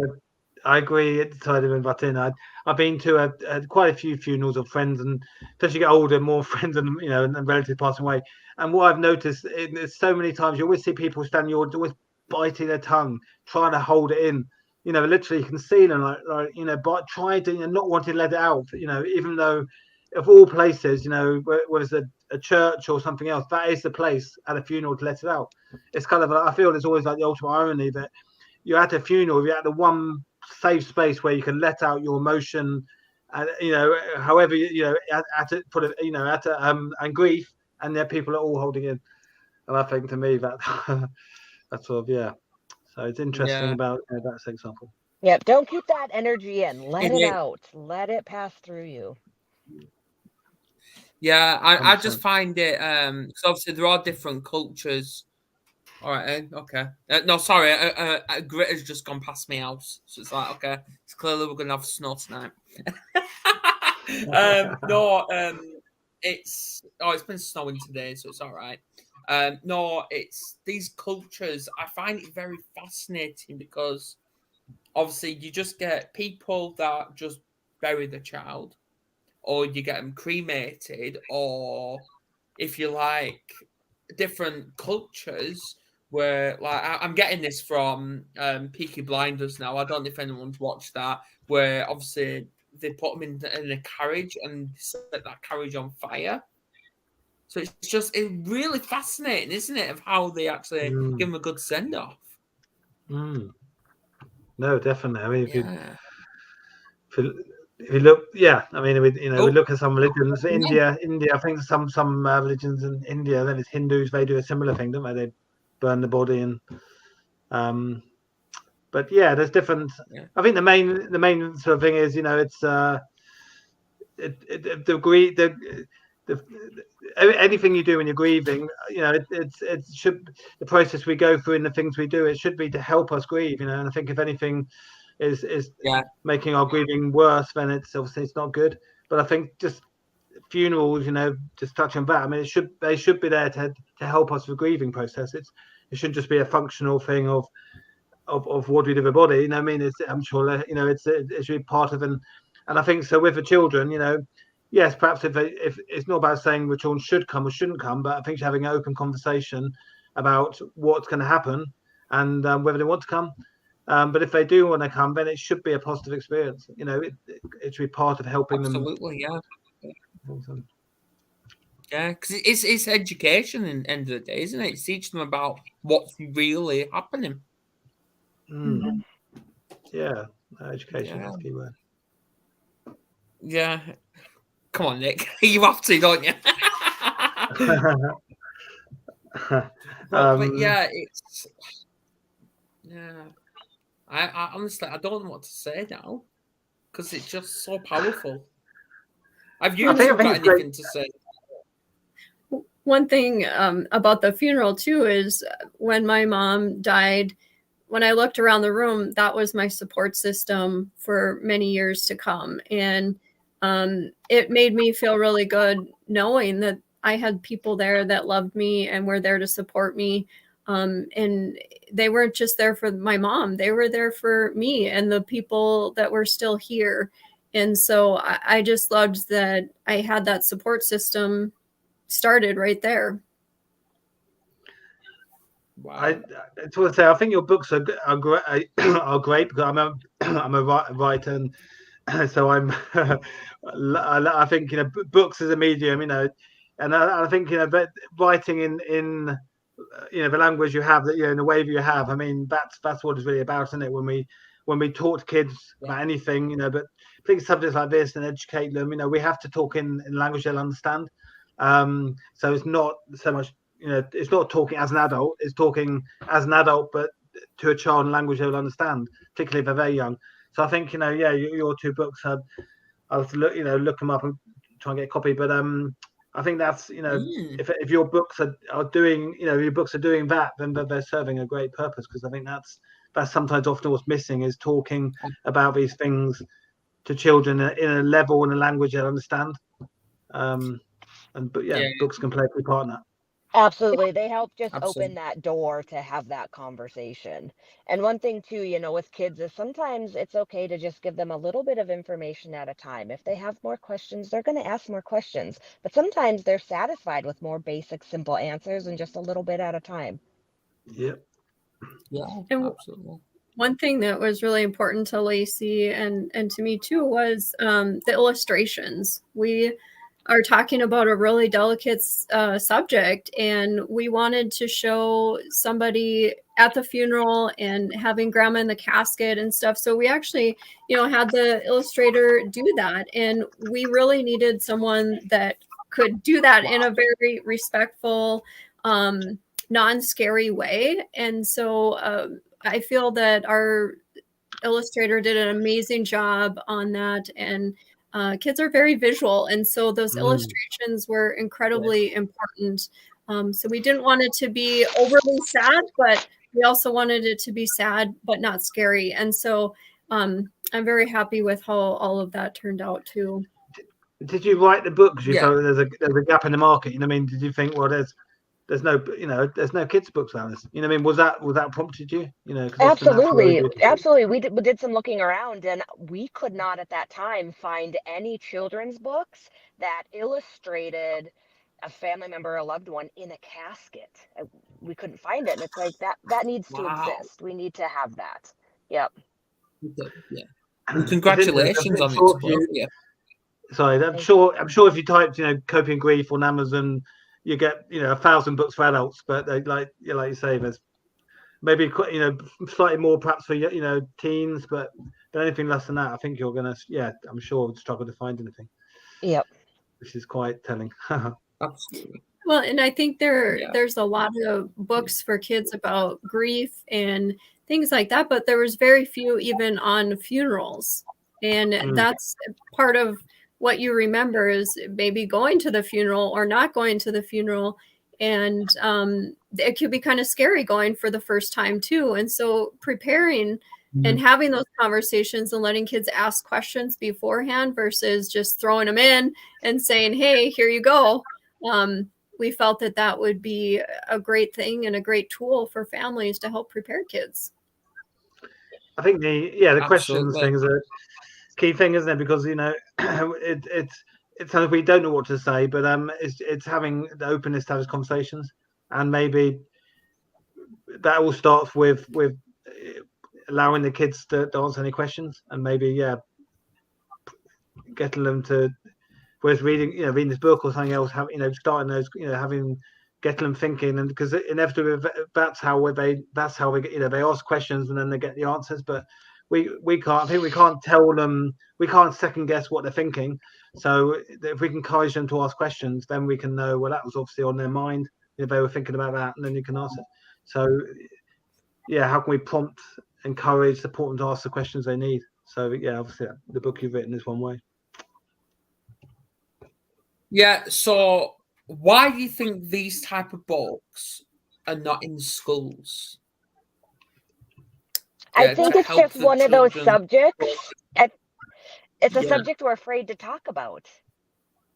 I agree. Sorry to butt in. I've been to quite a few funerals of friends, and as you get older, more friends and and relatives passing away. And what I've noticed is so many times you always see people standing, you're always biting their tongue, trying to hold it in. Literally you can see them but trying to not wanting to let it out. Even though of all places, whether it's a church or something else, that is the place at a funeral to let it out. It's kind of I feel it's always like the ultimate irony that you're at a funeral, you're at the one safe space where you can let out your emotion, and however and grief, and there people are all holding in. And I think to me that that's sort of So it's interesting about that example. Yeah, don't keep that energy in. Let it out. Let it pass through you. Yeah, I just find it because obviously there are different cultures. All right, okay. No, sorry, a gritter's just gone past my house, so it's like okay, it's clearly we're gonna have snow tonight. It's been snowing today, so it's all right. No, it's these cultures. I find it very fascinating because obviously you just get people that just bury the child, or you get them cremated, or if you like, different cultures where, like, I'm getting this from Peaky Blinders now. I don't know if anyone's watched that, where obviously they put them in a carriage and set that carriage on fire. So it's really fascinating, isn't it, of how they actually give them a good send off. No, definitely. I mean, if you look, I mean, we look at some religions. India. I think some religions in India, then it's Hindus. They do a similar thing, don't they? They burn the body and. But there's different. Yeah. I think the main sort of thing is, it's anything you do when you're grieving, it should, the process we go through and the things we do, it should be to help us grieve, and I think if anything is making our grieving worse, then it's obviously it's not good. But I think just funerals, just touching on that, I mean, they should be there to help us with the grieving process. It shouldn't just be a functional thing of what we do with the body. I mean, I'm sure it should be part of and I think so with the children, yes, perhaps if it's not about saying the children should come or shouldn't come, but I think having an open conversation about what's going to happen and whether they want to come. But if they do want to come, then it should be a positive experience. It should be part of helping them. Absolutely, yeah. Yeah, because it's education in the end of the day, isn't it? It's teaching them about what's really happening. Yeah, education is the key word. Yeah. Come on, Nick. You have to, don't you? But yeah, it's... Yeah. I honestly, I don't know what to say now because it's just so powerful. Have you got anything to say? One thing about the funeral, too, is when my mom died, when I looked around the room, that was my support system for many years to come. And it made me feel really good knowing that I had people there that loved me and were there to support me. And they weren't just there for my mom. They were there for me and the people that were still here. And so I just loved that I had that support system started right there. Wow. I just want to say, I think your books are great because I'm a writer, and so I think books as a medium, and I think but writing in the language you have, that in the way that you have, I mean that's what it's really about, isn't it? When we talk to kids about anything, but particularly subjects like this and educate them, we have to talk in language they'll understand. So it's not so much. It's not talking as an adult, it's talking as an adult, but to a child in language they'll understand, particularly if they're very young. So I think, your two books, I'll have to look them up and try and get a copy. But I think that's, if your books are doing, your books are doing that, then they're serving a great purpose, because I think that's sometimes often what's missing is talking about these things to children in a level and a language they'll understand. But books can play a key part in that. Absolutely. They help just Absolutely. open that door to have that conversation. And one thing too, with kids is sometimes it's okay to just give them a little bit of information at a time. If they have more questions, they're going to ask more questions. But sometimes they're satisfied with more basic, simple answers and just a little bit at a time. Yep. Yeah, And absolutely. one thing that was really important to Lacie and to me too was the illustrations. We are talking about a really delicate subject, and we wanted to show somebody at the funeral and having grandma in the casket and stuff. So we actually, had the illustrator do that, and we really needed someone that could do that in a very respectful, non-scary way. And so I feel that our illustrator did an amazing job on that, and kids are very visual, and so those illustrations were incredibly important. So we didn't want it to be overly sad, but we also wanted it to be sad but not scary. And so I'm very happy with how all of that turned out too. Did you write the book because you Yeah. felt there's a gap in the market? I mean, did you think, well, there's no kids books around this? I mean, was that prompted you? 'Cause often that's where we do. Absolutely. We did some looking around, and we could not at that time find any children's books that illustrated a family member or a loved one in a casket. We couldn't find it, and it's like that needs to exist. We need to have that. Yep. Yeah. And congratulations on it to both of you. Sorry, I'm sure if you typed, coping grief on Amazon, you get 1,000 books for adults, but like you say, there's maybe slightly more perhaps for teens, but anything less than that, I think you're gonna I'm sure struggle to find anything. Yep. Which is quite telling. Absolutely. Well, and I think there's a lot of books for kids about grief and things like that, but there was very few even on funerals. And that's part of what you remember is maybe going to the funeral or not going to the funeral. And it could be kind of scary going for the first time too. And so preparing and having those conversations and letting kids ask questions beforehand versus just throwing them in and saying, hey, here you go. We felt that would be a great thing and a great tool for families to help prepare kids. I think the questions thing is a key thing, isn't it? Because it's something we don't know what to say, but it's having the openness to have those conversations, and maybe that all starts with allowing the kids to answer any questions, and maybe getting them to, whereas reading this book or something else, starting those, getting them thinking, and because inevitably that's how they they ask questions and then they get the answers, but we can't tell them, we can't second guess what they're thinking. So if we can encourage them to ask questions, then we can know, well, that was obviously on their mind, if they were thinking about that, and then you can answer. So how can we prompt, encourage, support them to ask the questions they need? So obviously the book you've written is one way. Yeah, so why do you think these type of books are not in schools? I think it's just one of those subjects. It's a subject we're afraid to talk about.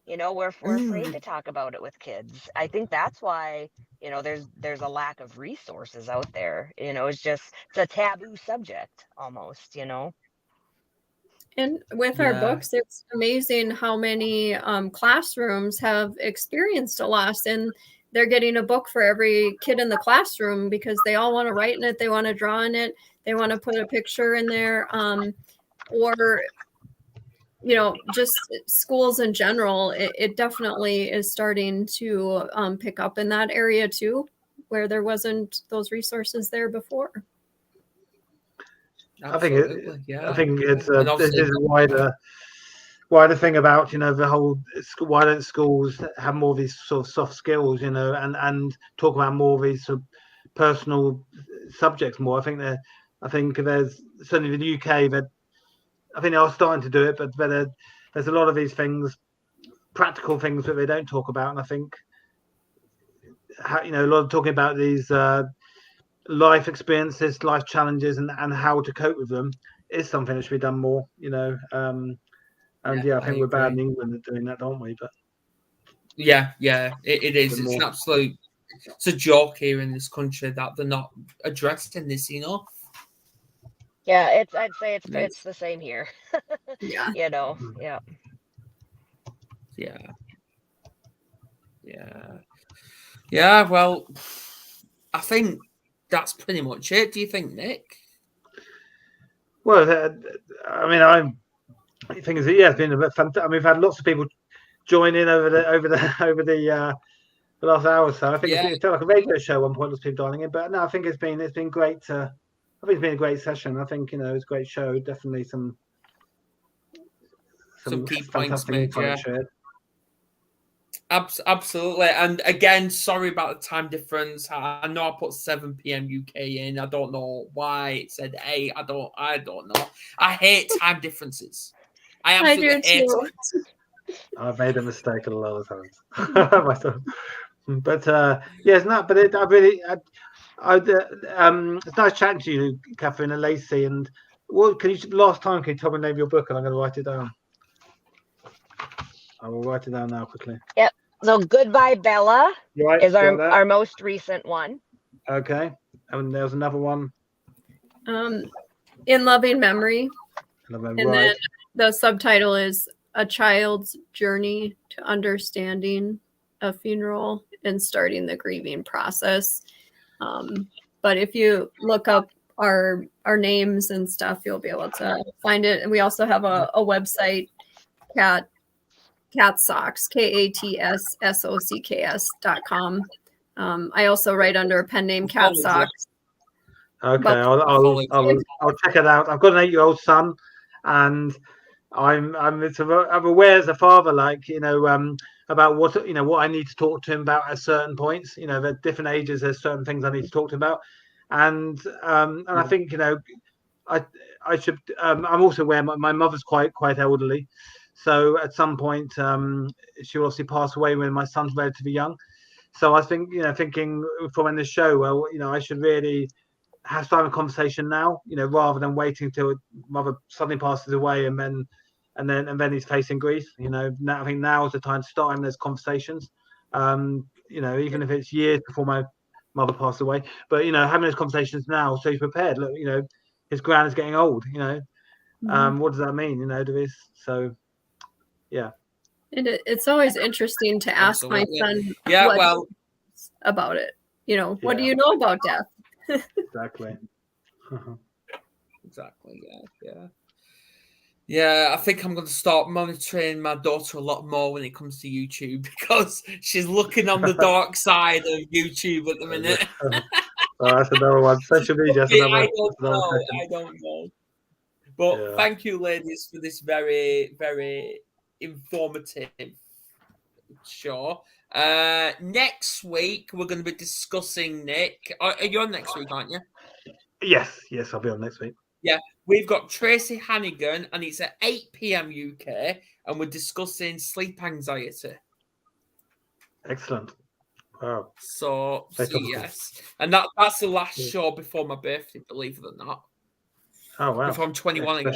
We're afraid to talk about it with kids. I think that's why, there's a lack of resources out there. It's a taboo subject almost, And with our books, it's amazing how many classrooms have experienced a loss, and they're getting a book for every kid in the classroom because they all want to write in it, they want to draw in it, they want to put a picture in there, or just schools in general. It definitely is starting to pick up in that area too, where there wasn't those resources there before. Absolutely. I think it's a wider thing about the whole, why don't schools have more of these sort of soft skills, and talk about more of these sort of personal subjects more. I think there's certainly in the UK that I think they are starting to do it, but there's a lot of these things, practical things that they don't talk about, and I think a lot of talking about these life experiences, life challenges, and how to cope with them is something that should be done more. I think we're bad in England at doing that, aren't we? But it is. It's an absolute it's a joke here in this country that they're not addressing this enough. Yeah, I'd say it's the same here. Yeah. You know, yeah. Yeah, well, I think that's pretty much it. Do you think, Nick? Well, I mean, I think it's been a bit fun. I mean, we've had lots of people join in over the last hour or so. I think it felt like a radio show at one point. Lots of people dialing in, but no, I think it's been great. I think it's been a great session. I think it's a great show. Definitely some key points made. Shared. Absolutely. And again, sorry about the time difference. I know I put 7 p.m. UK in. I don't know why it said 8. I don't know. I hate time differences. I absolutely hate it. I've made a mistake a lot of times. But it's not. But it's nice chatting to you, Catherine and Lacie. And can you tell me the name of your book, and I'm going to write it down. I will write it down now quickly. Yep. So Goodbye Bella is our most recent one. Okay. And there's another one. In Loving Memory. Then the subtitle is A Child's Journey to Understanding a Funeral and Starting the Grieving Process. But if you look up our names and stuff, you'll be able to find it. And we also have a website, Katsocks, KATSSOCKS.com. I also write under a pen name Katsocks. Okay, I'll check it out. I've got an 8-year-old son, and I'm aware as a father, about what I need to talk to him about at certain points. At different ages, there's certain things I need to talk to him about, and I think I should. I'm also aware my mother's quite elderly. So at some point, she will obviously pass away when my son's relatively young. So I think, thinking from this show, well, I should really have some conversation now, rather than waiting till mother suddenly passes away and then he's facing grief. Now, I think now is the time to start having those conversations. Even if it's years before my mother passed away, but having those conversations now, so he's prepared. Look, his gran is getting old. What does that mean? To this. So. Yeah, and it's always interesting to ask my son about it. What do you know about death? Exactly. Exactly. Yeah. I think I'm going to start monitoring my daughter a lot more when it comes to YouTube, because she's looking on the dark side of YouTube at the minute. That's another one. Social media. I don't know. But thank you, ladies, for this very, very informative show. Next week we're going to be discussing, Nick. Are you on next week, aren't you? Yes, I'll be on next week. Yeah, we've got Tracy Hannigan, and it's at 8 p.m. UK, and we're discussing sleep anxiety. Excellent. Wow. So yes, and that's the last show before my birthday, believe it or not. Oh wow! Before I'm 21 again.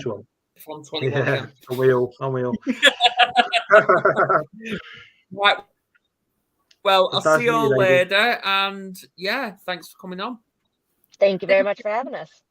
Before I'm 21 again. Aren't we all? Right. Well, I'll see you all later, and thanks for coming on. Thank you very much for having us.